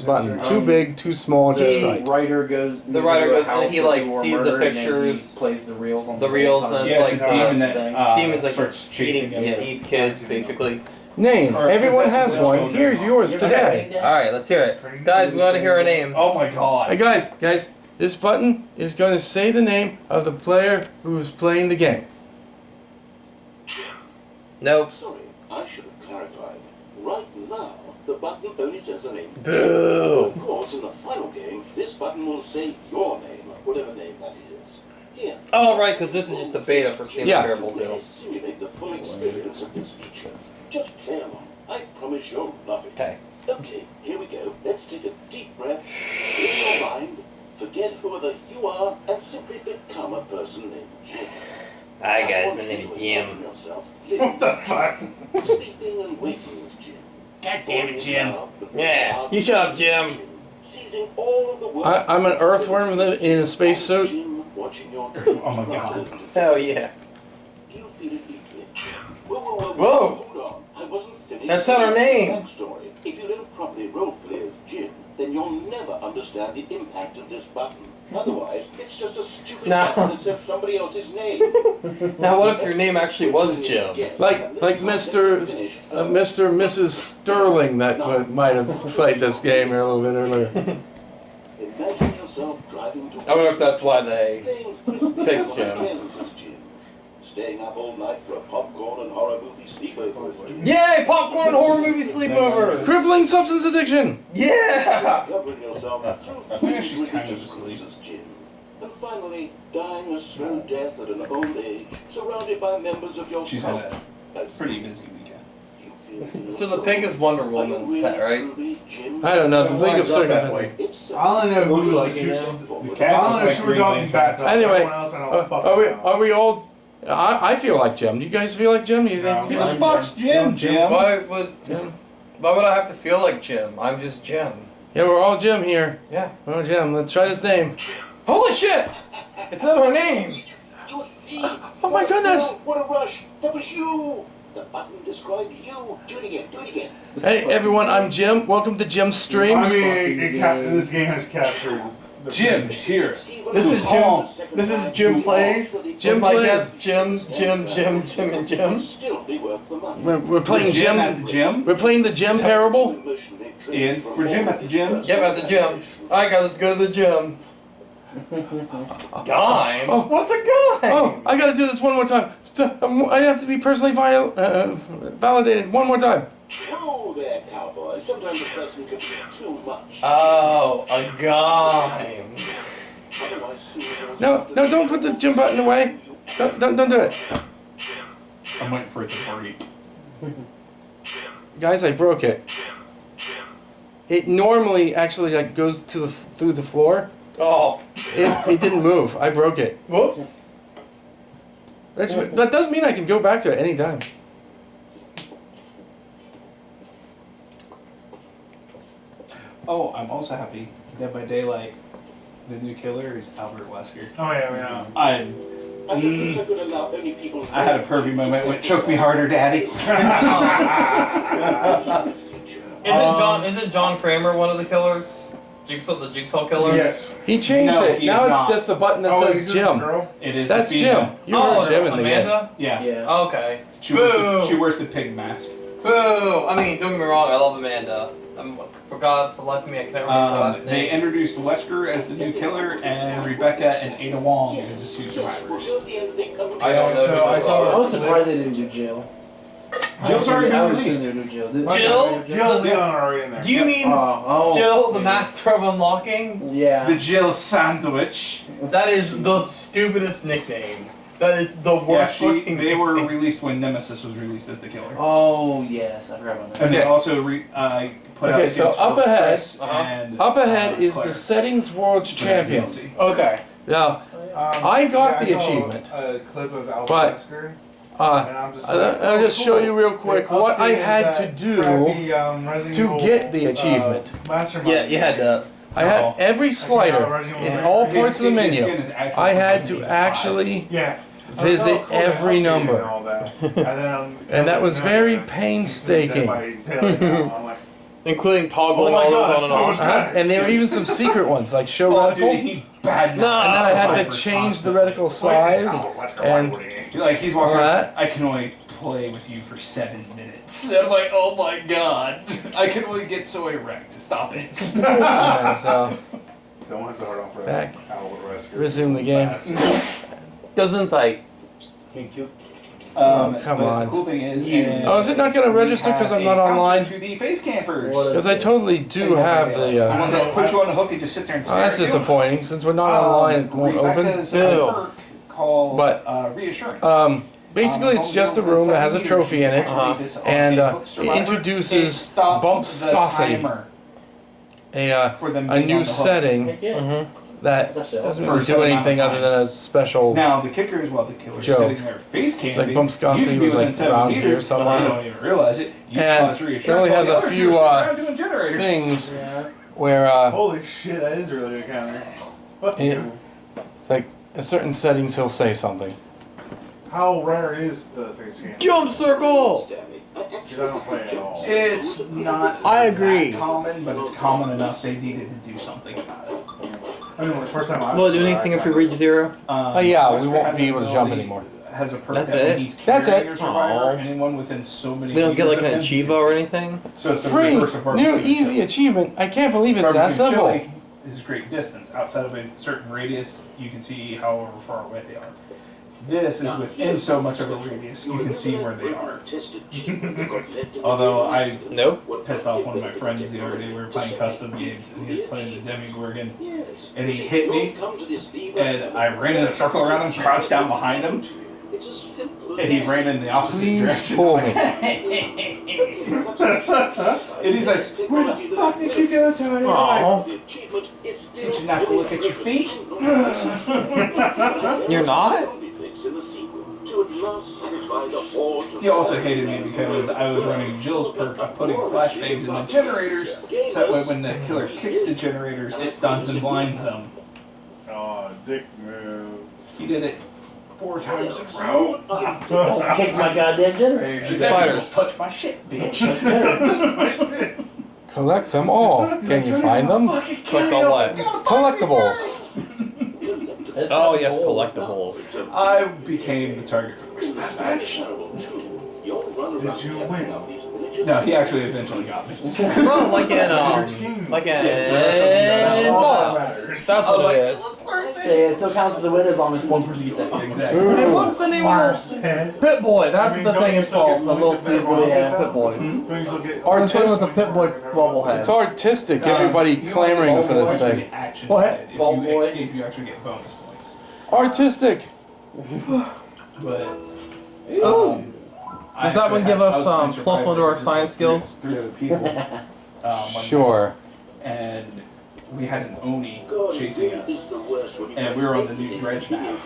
button. Too big, too small, just The right. writer goes. The writer goes and he, like, moves sees into the a house and he pictures, plays the reels on the reels, and Yeah, it's like, a demon that demons like starts chasing eating, him. yeah, eats kids basically. Name. Or Everyone possesses has one. children. Here's yours today. All right, let's hear it, guys. We want to hear a name. Oh my god. Hey guys, this button is going to say the name of the player who is playing the game. Nope. Sorry, I should have clarified. Right now, the button only says the name. Boo. Of course, in the final game, this button will say your name, whatever name that is. Here. Oh right, because this is just a beta for Stanley Yeah. Parable To really 2. simulate the full experience of this feature, just play along. I promise. promise you'll love it. Okay. Okay, here we go. Let's take a deep breath. In your mind, forget whoever you are and simply become a person named Jim. Hi guys, want my you name is to Jim. imagine yourself What the fuck? sleeping and waking with Jim. God damn it, Jim. Falling in love with Yeah, the you shut up, Jim. Seizing all of the world. I'm an earthworm in a spacesuit. Jim, watching your Oh my God. Hell yeah. Do you feel it deeply? Whoa. Whoa. Hold on. I wasn't finished. That's not our name. Backstory. If you don't properly roleplay as Jim, then you'll never understand the impact of this button. Otherwise, it's just a stupid No. button that says somebody else's name. Now, what if your name actually was Jim? Like Mr. And Mrs. Sterling that might have played this game here a little bit earlier. Imagine yourself driving to I wonder if that's why they playing frisbee picked with Jim. friends as Jim. Staying up all night for a popcorn and horror movie sleepover as Jim. Yay! Popcorn horror movie sleepover! Crippling substance addiction. Yeah! Discovering yourself through I think food she's kind of religious asleep. groups as Jim. And finally, dying a slow death at an old age, surrounded by members of your She's had cult. a As pretty Jim. busy weekend. You feel So the pink is Wonder Woman's pet, right? I don't know. The League of Circumvention. All I know Looks who like was it, the cat all I looks know like Super Green Dog and Lantern. Bat Dog. Anyway, Everyone else I don't fucking are we know. are we all? I feel like Jim. Do you guys feel like Jim? You think? No. Who the fuck's Jim? Why would I have to feel like Jim? I'm just Jim. Yeah, we're all Jim here. Yeah. Oh, Jim. Let's try this name. Holy shit! It's not our name! You see? Oh my goodness! What a rush! That was you! The button described you! Do it again. Hey everyone, I'm Jim. Welcome to Jim's Streams. I mean, this game has captured the Jim is here. This is Jim. This is Jim Plays. Jim My Plays. guest Jim, and Jim. Still be worth the money. We're playing Jim at Jim. the gym. We're playing the Jim Parable. Ian, we're Jim at the gym. Yep, at the gym. Alright guys, let's go to the gym. Dime? Oh. What's a guy? Oh, I gotta do this one more time. I have to be personally validated one more time. Oh there, cowboy. Sometimes a person can be too much. Oh, a guy. Otherwise, soon No, don't put the Jim button away. Don't do it. I'm waiting for it to break. Guys, I broke it. It normally actually like goes to through the floor. Oh. It didn't move. I broke it. Whoops. That does mean I can go back to it anytime. Oh, I'm also happy. Dead by Daylight, the new killer is Albert Wesker. Oh yeah, we know. I had a pervy moment. Went, choke me harder, daddy. Isn't John Kramer one of the killers? The Jigsaw killer? Yes. He changed No, it. he Now is it's not. just a button that Oh, says he's Jim. a girl? It is That's the Jim. female. You were Jim in the game. Amanda? Yeah. Yeah. Okay. She wears the pig mask. Boo! I mean, don't get me wrong, I love Amanda. For the life of me, I can't remember the last They name. introduced Wesker as the new killer, and Rebecca and Ada Wong as the two survivors. I don't know. So I saw- I was surprised they didn't do Jill. Jill's already been I would released. assume they do Jill. Jill? Jill and Leon are already in there. Do you mean Oh, Jill, the master of unlocking? Yeah. The Jill sandwich. That is the stupidest nickname. That is the Yeah, worst fucking they were nickname. released when Nemesis was released as the killer. Oh yes, I forgot about that. And they Okay. also put out Okay, so skins up for ahead- Chris and, Up ahead is Claire. the Settings World's Champion. Nancy. Okay. Now, I got the saw achievement. A clip of Albert But- Wesker, and I'll I'm just like, I'll just show you real quick They what I updated had that to do crappy, Resident to Evil, get the achievement. Mastermind. Yeah, you had to. I had every slider in all parts of the His menu. skin is actually I had from to 2005. actually Yeah. visit Oh, cool, they every updated number. And, all that. And, then, And that was very Dead painstaking. by Daylight now. I'm like, Including toggling Oh my all God, those on so and much off. better. And there were even some secret ones, like show Oh, reticle. dude, he bad. No. And then I had to change the reticle size. And Like he's walking. All around, right. I can only play with you for 7 minutes. And I'm like, oh my god, I can only get so erect. Stop it. so Someone has a hard on for Back. Albert Wesker. resume the game. Does insight. Thank you. Come but on. The cool thing is, Oh, is it not going to register because I'm not online? To the face campers. Because I totally do have the. The ones that put you on a hook and just sit there and Oh, stare. that's at you. disappointing. Since we're not online, it won't open. Rebecca's Ew. perk called But, reassurance. Basically, it's just a room that has a trophy in it, and it introduces Bumpscosity, a new setting that doesn't really do anything other than a special. Now the kicker is while the killer's joke. sitting there face It's like camping, Bumpscosity you can be was within like 7 around here meters, but somewhere. you don't even realize it. You And cause it reassurance only has while a the few others are doing generators. things where Holy shit, that is really a counter. Fuck it- you. it's like in certain settings he'll say something. How rare is the face game? Jump circle! Because I don't play it at all. It's not I agree. that common, but it's common enough they needed to do something about it. I mean, the first time I Will it do anything if we reach 0? Oh yeah, we Wesker won't has be an able to jump ability- anymore. Has a perk That's that when it? he's That's carrying it. your survivor, Aw. anyone within so many We don't get meters like an of him, achievo or anything? So it's the Free, reverse of new, easy achievement. I can't believe it's that simple. Is great distance. Outside of a certain radius, you can see however far away they are. This is within so much of a radius, you can see where they are. Although I pissed off one of my friends the other day, we were playing custom games, and he was playing the Demigorgon, and he hit me, and I ran in a circle around him, crouched down behind him, and he ran in the opposite Please direction. pull me. And he's like, where the fuck did you go, Tony? I'm like, did you not look at your feet? You're not? He also hated me because I was running Jill's perk of putting flashbangs in the generators, so that way when the killer kicks the generators, it stuns and blinds them. Oh, dick move. He did it 4 times in a row. Kick my goddamn generator. Spiders. Touch my shit, bitch. Collect them all. Can you find them? Collect all what? Collectibles. Oh yes, collectibles. I became the target for the rest of that match. Did you win? No, he actually eventually got me. Well, like in Fallout. That's what it is. Say it still counts as a win as long as one person gets it. Exactly. Hey, what's the name of it? Pit Boy. That's the thing it's called. The little kids with Pit Boys. Artistic. With the Pit Boy bobblehead. It's artistic. Everybody clamoring for this thing. What? If you escape, you actually get bonus points. Artistic. But Oh. Does that one give us +1 to our science skills? 3 other people. One Sure. and we had an Oni chasing us. And we were on the new dredge map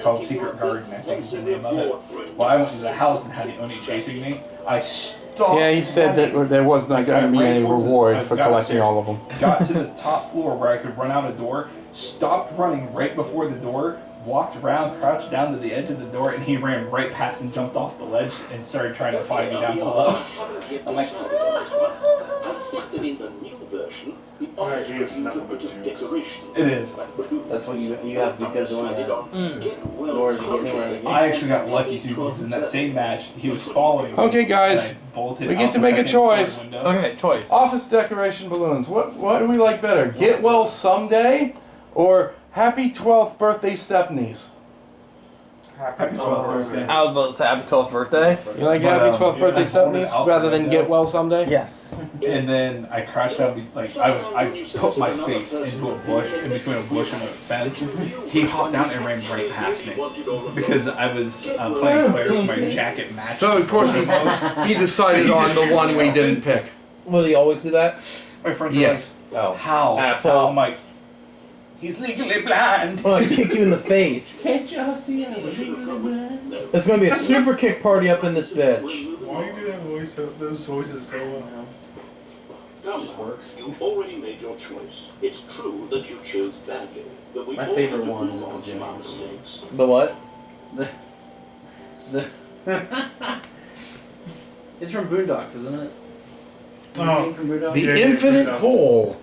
called Secret Garden, I think is the name of it. Well, I went to the house and had the Oni chasing me. I stopped. Yeah, he said that there was not going to be any reward for collecting all of them. Got to the top floor where I could run out a door, stopped running right before the door, walked around, crouched down to the edge of the door, and he ran right past and jumped off the ledge and started trying to find me down below. I'm like, I think that in the new version, the office could use a bit of decoration. it is. That's what you have to be good doing that. In order to get anywhere in the game. I actually got lucky too because in that same match, he was following me. Okay, guys, and I vaulted we out get to the make a second floor choice. window. Okay, choice. Office decoration balloons. What do we like better? Get well someday, or happy 12th birthday Stepneys? Happy 12th birthday. I was about to say happy 12th birthday. You like But, happy 12th birthday I voted Stepneys out rather the than window. get well someday? Yes. And then I crashed down, like I put my face into a bush, in between a bush and a fence. He hopped down and ran right past me because I was playing players, so my jacket matched. So of course he decided on the one we didn't pick. Will he always do that? My friends Yes. were like, "How?" Asshole. I'm like, "He's legally blind." I'm gonna kick you in the face. Can't y'all see it? It's gonna be a super kick party up in this bitch. Why do you do that voice, those voices so well? Thomas works. You've already made your choice. It's true that you chose badly, but we My all favorite do one is wrong the Jim our Anderson. mistakes. The what? It's from Boondocks, isn't it? Oh. From Boondocks? The Yeah, infinite Boondocks. hole.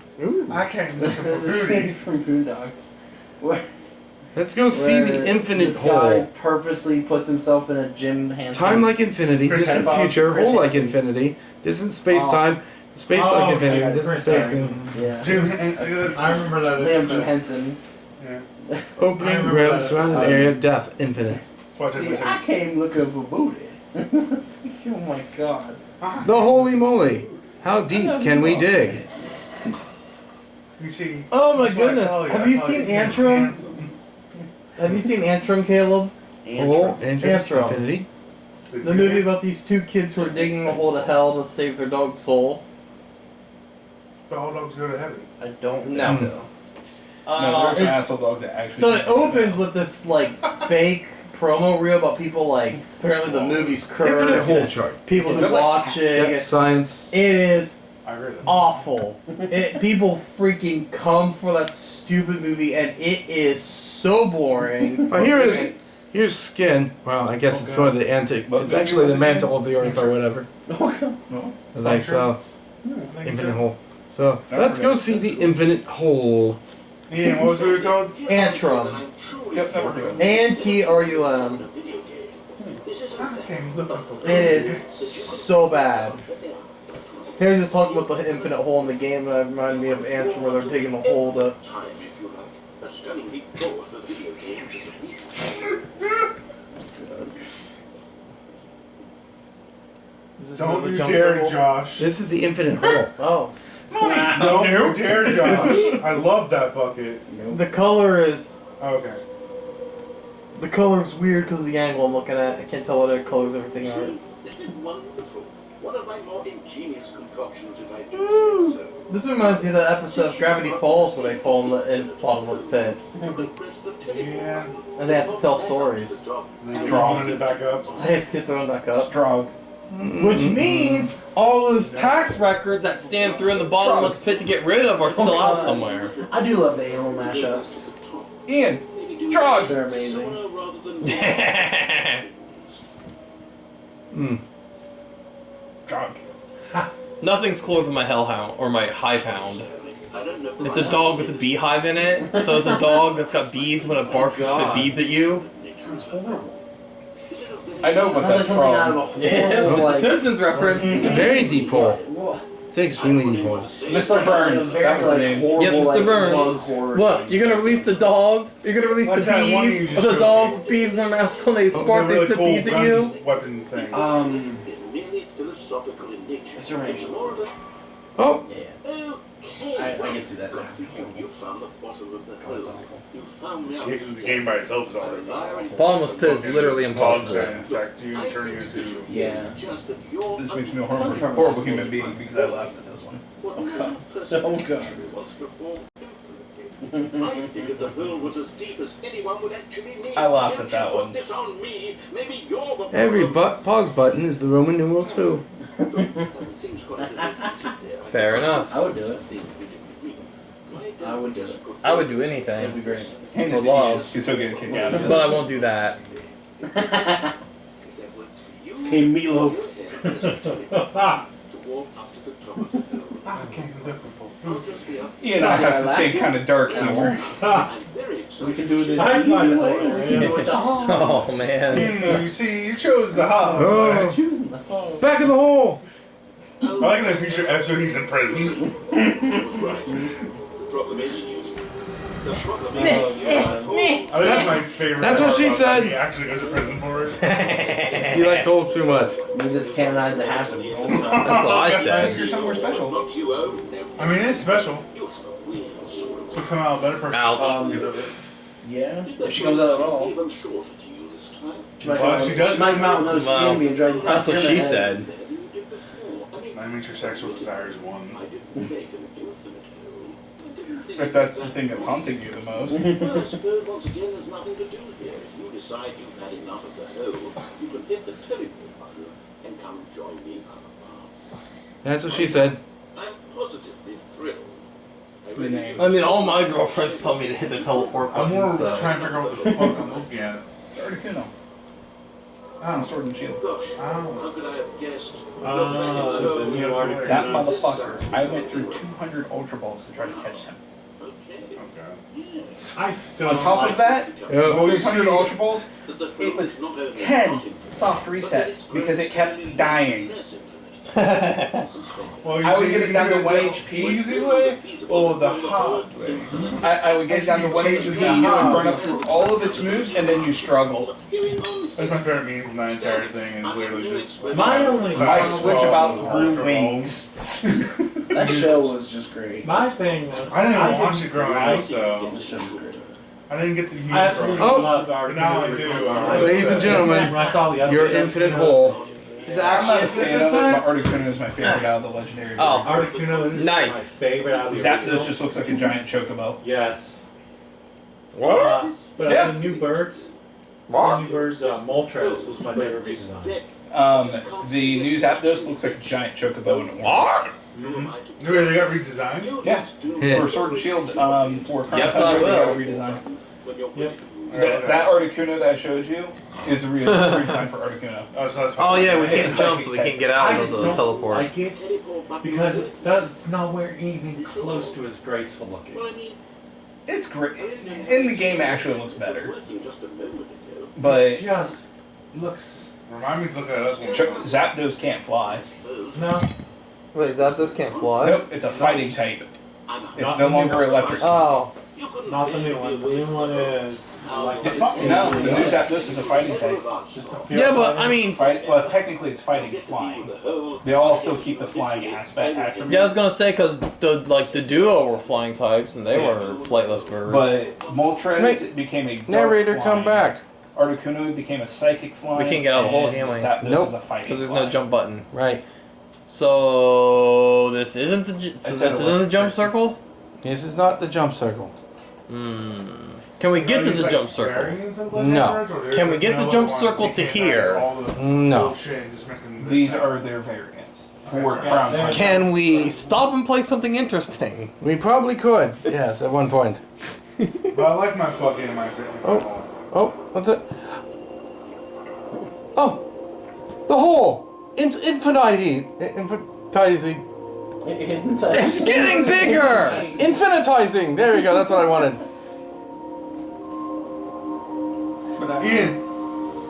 I can't look There's a for scene booty. from Boondocks where, Let's go see where the infinite this guy hole. purposely puts himself in a Jim Henson. Time like infinity, Chris distant Hansen. future, Chris hole like Hansen. infinity, distant space-time, space like Oh, infinity, okay, distant Chris space-time. Yeah. I remember that. Liam Jim Henson. Yeah. Opening, remember realm, that. surrounded area, death, infinite. Watch it, See, listen. I came looking for booty. It's like, oh my god. The holy moly! How deep can we dig? You see, Oh my that's what I goodness. call Have you I call seen Handsome. Antrim? Have you seen Antrim, Caleb? Oh, Andrew's Antrum. Infinity. The movie about these two kids who are digging a hole to hell to save their dog's soul. But all dogs go to heaven. I don't think No. so. No, there's some it's- asshole dogs that actually. So it opens with this like fake promo reel about people like apparently the movie's Infinite cursed. hole and chart. People who They're like watch it. Yep, science. It is I agree with that. awful. People freaking come for that stupid movie, and it is so boring. Oh, here's skin. Well, I guess it's Okay. probably the antique. It's actually the mantle of the earth or whatever. No. It's like so. Infinite hole. So let's go see the infinite hole. Ian, what was it called? Antrum. Yep, never heard of it. ANTRUM. It is so bad. Here's just talking about the infinite hole in the game, and that reminded me of Antrum where they're digging a hole to. Time, if you like. A stunning leap forward for video games is a Is this Don't another you jump dare, circle? Josh. This is the infinite hole. Oh. Don't you dare, Josh. I love that bucket. The color is. Okay. The color's weird because of the angle I'm looking at. I can't tell what it colors everything are. Isn't it wonderful? One of my more ingenious concoctions, if I do say so. This reminds me of that episode of Gravity Falls where they fall in the bottomless pit. Yeah. And they have to tell stories. They drawing it back up. They have to get thrown back up. Strong. Which means all those tax records that Stan threw in the bottomless pit to get rid of are still out somewhere. I do love the animal mashups. Ian, Trog. They're amazing. Trog. Nothing's cooler than my hellhound or my hive hound. It's a dog with a beehive in it. So it's a dog that's got bees when it barks and spit bees at you. That's horrible. I know what Sounds like that's something out of a from. horrible, It's a Simpsons reference. Mm-hmm. It's a very deep hole. What? It's an extremely deep hole. Mr. Burns. That was the name. Yep, Mr. Burns. What? You're gonna release the dogs? You're gonna release Like the that one you bees? just Or the showed dogs me. with bees in their mouths till they spark, they spit bees at you? Weapon thing. Merely philosophical in nature. That's right. It's more of a Oh, Yeah. okay. I can see that now. You found the bottom of the That's hole. awful. You found me out. The game by itself is already. bottomless pit is literally Bugs impossible. and infect you, turn you into. Yeah. Just that you're This makes me a horrible human being because I laughed at this one. Oh god. once before. I figured the hole was as deep as anyone would actually need. I laughed Don't at that you put one. This on me. Maybe you're the Every problem. pause button is the Roman numeral 2. Things got a little heated there. Fair enough. I would do it. Things we didn't agree. I would do it. I would do anything. It'd be great. Hand For it to love. Ian. He's so good at kicking out of it. But I won't do that. If that worked for you, Hey, Meatloaf. go ahead. To walk up to the top of the hill. I can't look for. I'll just be up. Ian and I have the same kind of dark humor. I'm very excited. We can do this I easy find it way. hilarious. We can do it the hard Oh man. You see, you chose the hub. Oh, choosing the hard. back in the hole. I like in the future episode he's in prison. I was right. The problem is you. The problem is you. I mean, that's my favorite. That's what part she about said. that. He actually goes to prison for it. You like holes too much. We just canonize it happening. That's what I said. You're somewhere special. Not you own. I mean, it's special. You have a real sort To come out a better person. Ouch. Yeah. of. If she comes out at all. Even shorter to you this time. She might Well, she does come out with no Well, skin being dragged across That's what her she head. said. Better than you did before. I mean, That means your sexual desire is one. I didn't make an infinite hole. I didn't think If that's the thing that's haunting you the most. Well, I suppose once again there's nothing to do here. If you decide you've had enough of the hole, you can hit the telephone button and come join me up above. That's what she said. I'm positively thrilled. I mean, all my girlfriends tell me to hit the teleport I'm button, more so. trying to figure out what the fuck I'm looking at. Articuno. Oh, Sword and Shield. Gosh, Oh. how could I have guessed? The new article. That motherfucker. I went through 200 Ultra Balls to try to catch him. Okay. Okay. I still On top of that, Yeah. all these 100 Ultra Balls, That the it hole was is not only 10 not infinite, soft but resets it's because it progressively kept dying. less infinite. Well, I would see, get you it down can to do 1 the HP. Easy way or the hard way? I would get it down to 1 HP, you would burn up through all of its moves, and then you struggle. What's going on That's my favorite meme from that entire thing. Is literally just. My only My switch about grew Ultra wings. That show was just great. my thing was I didn't even watch it growing like up, though. The show was great. I didn't get the human I absolutely from. love But now I do. Ladies and gentlemen, When I saw the your update, infinite hole. He's I'm not a actually fan of it, but Articuno is my favorite out of the legendary. Oh. Articuno is Nice. my favorite out of the Zapdos original. just looks like a giant chocobo. Yes. What? But Yeah. the new birds, What? the new birds, Moltres was my favorite redesign. The new Zapdos looks like a giant chocobo in a What? Really, they got redesigned? Yeah. Yeah. For Sword and Shield, for Yes, Crown I Tundra, we will. got a redesign. Yep. That Articuno that I showed you is a redesign for Articuno. Oh, so that's Oh yeah, we It's can't a jump, psychic so we type. can't get out I of just the don't teleport. like it because it's nowhere even close to as graceful looking. It's great. In the game, it actually looks better. It But just looks. Remind me to look that up. Zapdos can't fly. No. Wait, Zapdos can't fly? Nope, it's a fighting type. It's Not no the new longer one. electric. Oh. Not the new one. The new one is like No, the new Zapdos is a fighting type. Yeah, but I mean, Well, technically, it's fighting flying. They all still keep the flying aspect attribute. yeah, I was gonna say because the duo were flying types and they were flightless birds. But Moltres Wait, became a dark Narrator, flying. come back. Articuno became a psychic flying. We can't get out of the hole, and can we? Zapdos Nope. is a fighting Because there's flying. no jump button. Right. So this isn't the said this isn't the jump circle. This is not the jump circle. Can we get to Use, the like, jump circle? variants of No. legendaries, or Can we there's get the no jump one circle you to can't here? have all the No. bullshit and just make them this These type? are their variants for Okay. Crown Yeah, Tundra. Can we stop and play something interesting? We probably could. Yes, at one point. But I like my plug-in and my Oh. Oh, what's it? Oh, the hole. Infinitizing. It's getting bigger. Infinitizing. There you go. That's what I wanted. Ian!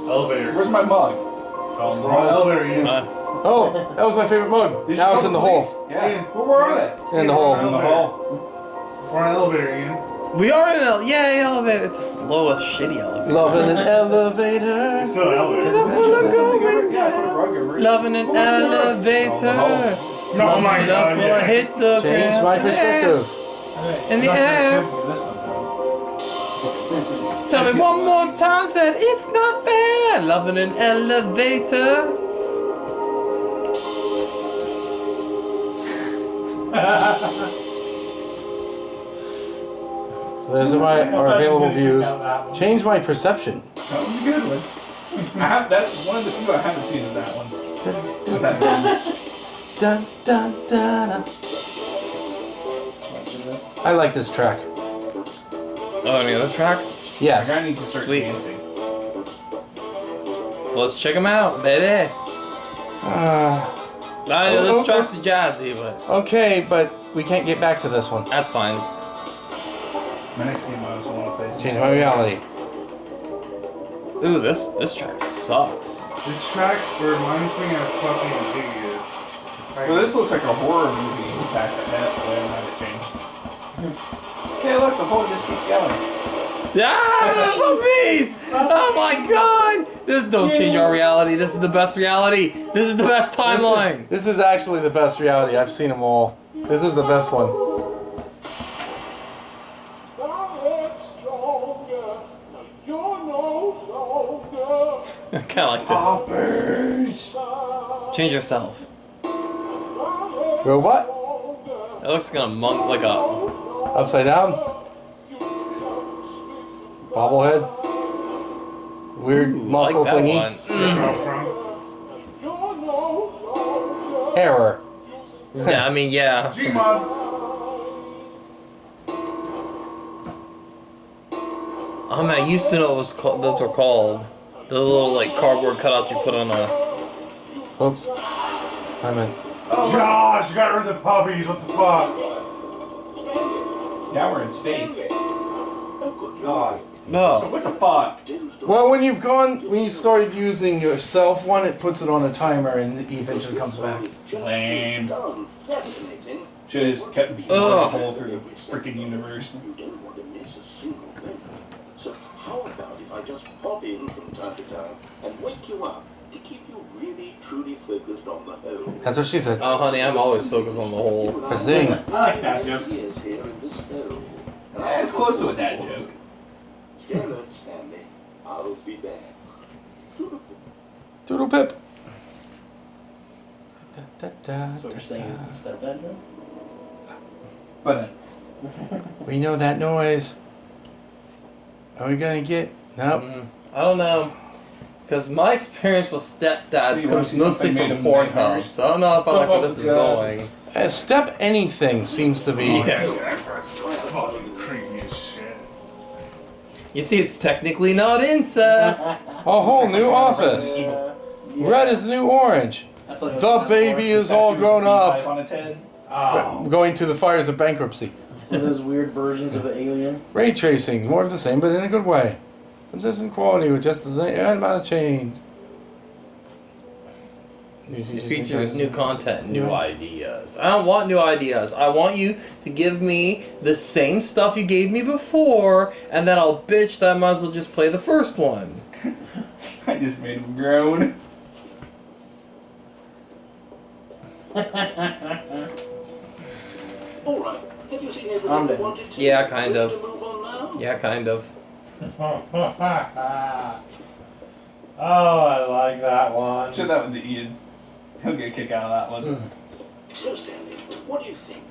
Elevator. Where's my mug? We're on the elevator, Ian. Oh, that was my favorite mug. Did you Now call it's in the police? hole. Yeah. Ian. Where are they? In the Ian, hole. we're on In the elevator. hall. We're on an elevator, Ian. We are in an elevator. It's the slowest shitty elevator. Loving an elevator. It's still an elevator. Loving an elevator. Oh my God, Will I yeah. hit the Change my perspective. In the air. Tell me one more time, said it's not fair. Loving an elevator. So there's our available views. Change my perception. That was a good one. That's one of the few I haven't seen of that one. With that one. Dun, dun, dun, dun. I like this track. Oh, any other tracks? Yes. I need to start Sweet. dancing. Let's check them out, baby. I know this track's jazzy, but Okay, but we can't get back to this one. that's fine. My next game I also want to play. is Change my reality. Ooh, this track sucks. This track reminds me of fucking Ensues. Well, this looks like a horror movie back at that. But I don't have it changed. Hey, look, the hole just keeps going. Ah, puppies! Oh my god! This don't change our reality. This is the best reality. This is the best timeline. This is actually the best reality. I've seen them all. This is the best one. I kind of like this. Change yourself. Robot? It looks like a monk, like a. Upside down? Bobblehead? Weird muscle like that thingy? one. Error. Yeah, I mean, yeah. Gmod! Oh man, I used to know what was called. Those were called the little like cardboard cutouts you put on a. Oops. I meant. Josh, you got rid of the puppies, what the fuck? Now we're in space. God. So No. what the fuck? Well, when you've started using your self one, it puts it on a timer and it eventually comes back. Lame. Should have kept beating the Ugh. hole through the freaking universe. You don't want to miss a single thing. So how about if I just pop in from time to time and wake you up to keep you really truly focused on the whole? That's what she said. Oh honey, I'm always focused on the whole. First thing. I like that jokes. Years here in this hole. It's close to a dad joke. Stay alert, Stanley. I'll be back. Doodle pip. So what you're saying is the stepdad joke? But We know that noise. Are we gonna get? Nope. I don't know. Because my experience with stepdads You wanna comes see mostly something from made of Pornhub, nightmares? so I don't know if I like where this is God. going. Step anything seems to be. Fucking creepy as shit. You see, it's technically not incest. A whole new office. Red is the new orange. The baby is all grown up. On its head. Going to the fires of bankruptcy. One of those weird versions of an alien. Ray tracing, more of the same, but in a good way. Consistent quality with just the right amount of change. New Features, new content, new ideas. I don't want new ideas. I want you to give me the same stuff you gave me before, and then I'll bitch that I might as well just play the first one. I just made him groan. All right. Have you seen everything you wanted to? Yeah, kind of. Ready to move on now? Yeah, kind of. Oh, I like that one. Share that with Ian. He'll get a kick out of that one. So, Stanley, what do you think?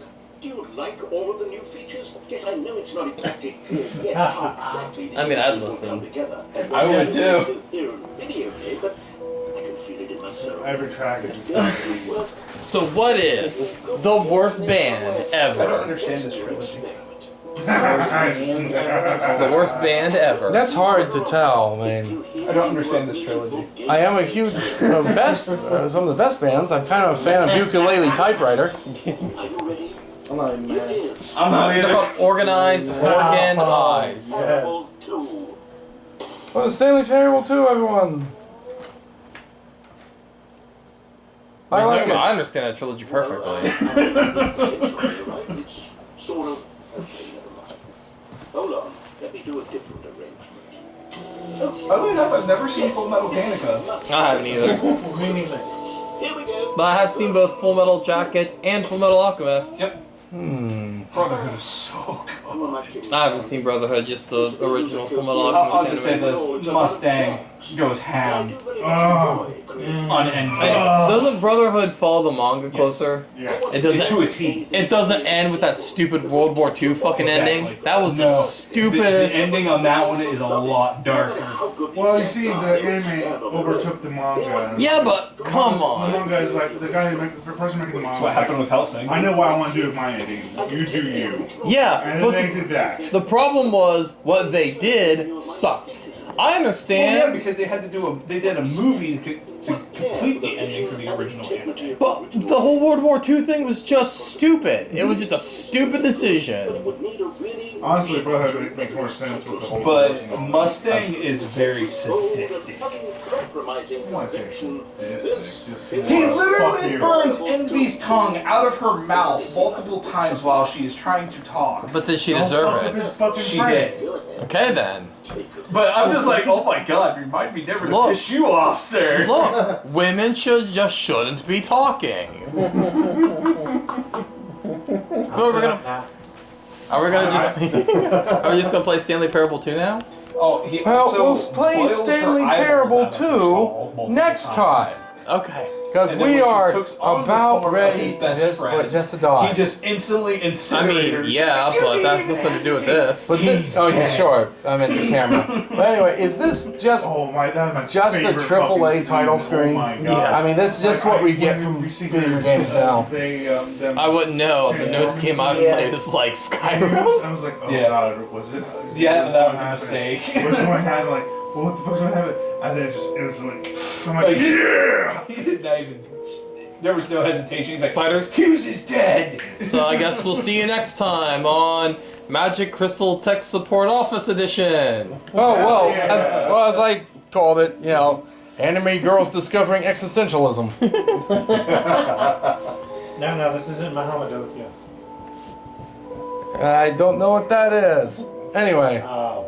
Do you like all of the new features? Yes, I know it's not exactly clear yet how exactly these I mean, I'd features will listen. come together. And I would too. Here on video game, but I can feel it in my soul. Every track is So what is the worst band I don't ever? understand this trilogy. The worst band ever. That's hard to tell, man. I don't understand this trilogy. I am a huge some of the best bands. I'm kind of a fan of Ukulele Typewriter. Are you ready? I'm not even mad. I'm not They're either. called Organized Organ Eyes. Horrible 2. Well, the Stanley Parable too, everyone. I like I it. understand that trilogy perfectly. It's sort of. Okay, never mind. Hold on. Let me do a different arrangement. Okay. Oddly enough, I've never seen Full Metal Panica. I haven't either. Me neither. Here we go. But I have seen both Full Metal Jacket and Full Metal Alchemist. Yep. Brotherhood is so good. Who am I kidding? I haven't seen Brotherhood, just the original Full Metal I'll Alchemist. just say animated. this: Mustang goes ham on ending. Hey, doesn't Brotherhood follow the manga closer? Yes. It doesn't. To a T. It doesn't end with that stupid World War II fucking ending. Exactly. That was the No. stupidest. The ending on that one is a lot darker. Well, you see, the anime overtook the manga. Yeah, but come The on. manga is like the guy who the person making the manga. That's what happened with Helsing. I know what I want to do with my ending. You do you. Yeah, And but then they did that. the problem was what they did sucked. I Well, yeah, understand, because they had to do they did a movie to complete the ending for the original anime. but the whole World War II thing was just stupid. It was just a stupid decision. Honestly, Brotherhood makes more sense with the whole. But Mustang is very sadistic. I want to say sadistic, just He fuck literally you. burns Envy's tongue out of her mouth multiple times while she is trying to talk. But did she Don't deserve fuck with his it? fucking She friends. did. Okay then. But I'm just like, oh my god, remind me never to Look. piss you off, sir. Look, women shouldn't be talking. Are we gonna just are we just gonna play Stanley Parable 2 now? Oh, he Well, also we'll play boils her Stanley eyeballs Parable out of her skull 2 multiple next times. time. Okay. Because And then we when she are took on the about form of ready his to best friend, just to die. He just instantly I incinerated her. mean, yeah, but that's nothing to do with this. But this, oh yeah, sure. I meant the camera. But anyway, is this just Oh my, that is my just a favorite AAA fucking title scene. screen? Oh my god. Yeah. I mean, that's just what we get from video games now. They, them, I wouldn't know. The newest game I've played is like Skyrim. I was like, oh Yeah. god, was it? Yeah, that was a happening? mistake. Which one happened? Like, well, what the fuck's gonna happen? And then just instantly, I'm like, Like, yeah! He did not even. There was no hesitation. He's like, Spiders? Hughes is dead. So I guess we'll see you next time on Magic Crystal Tech Support Office Edition. Oh well, as I called it, you know, anime girls discovering existentialism. No, this isn't Mahamadokia. I don't know what that is. Anyway, Oh,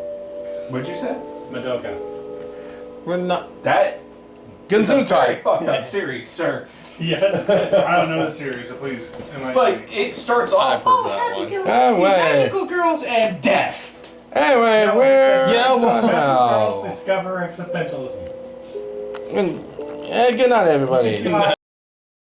What'd you say? Madoka. We're not. That is a very Gesundheit. fucked up series, sir. Yes. I don't know the series, so please. Like, it starts off, I've heard that one. magical, Oh, way. magical girls and death. Anyway, No, we're Yeah, done well- Girls now. discover existentialism. And, good night, everybody. Goodbye.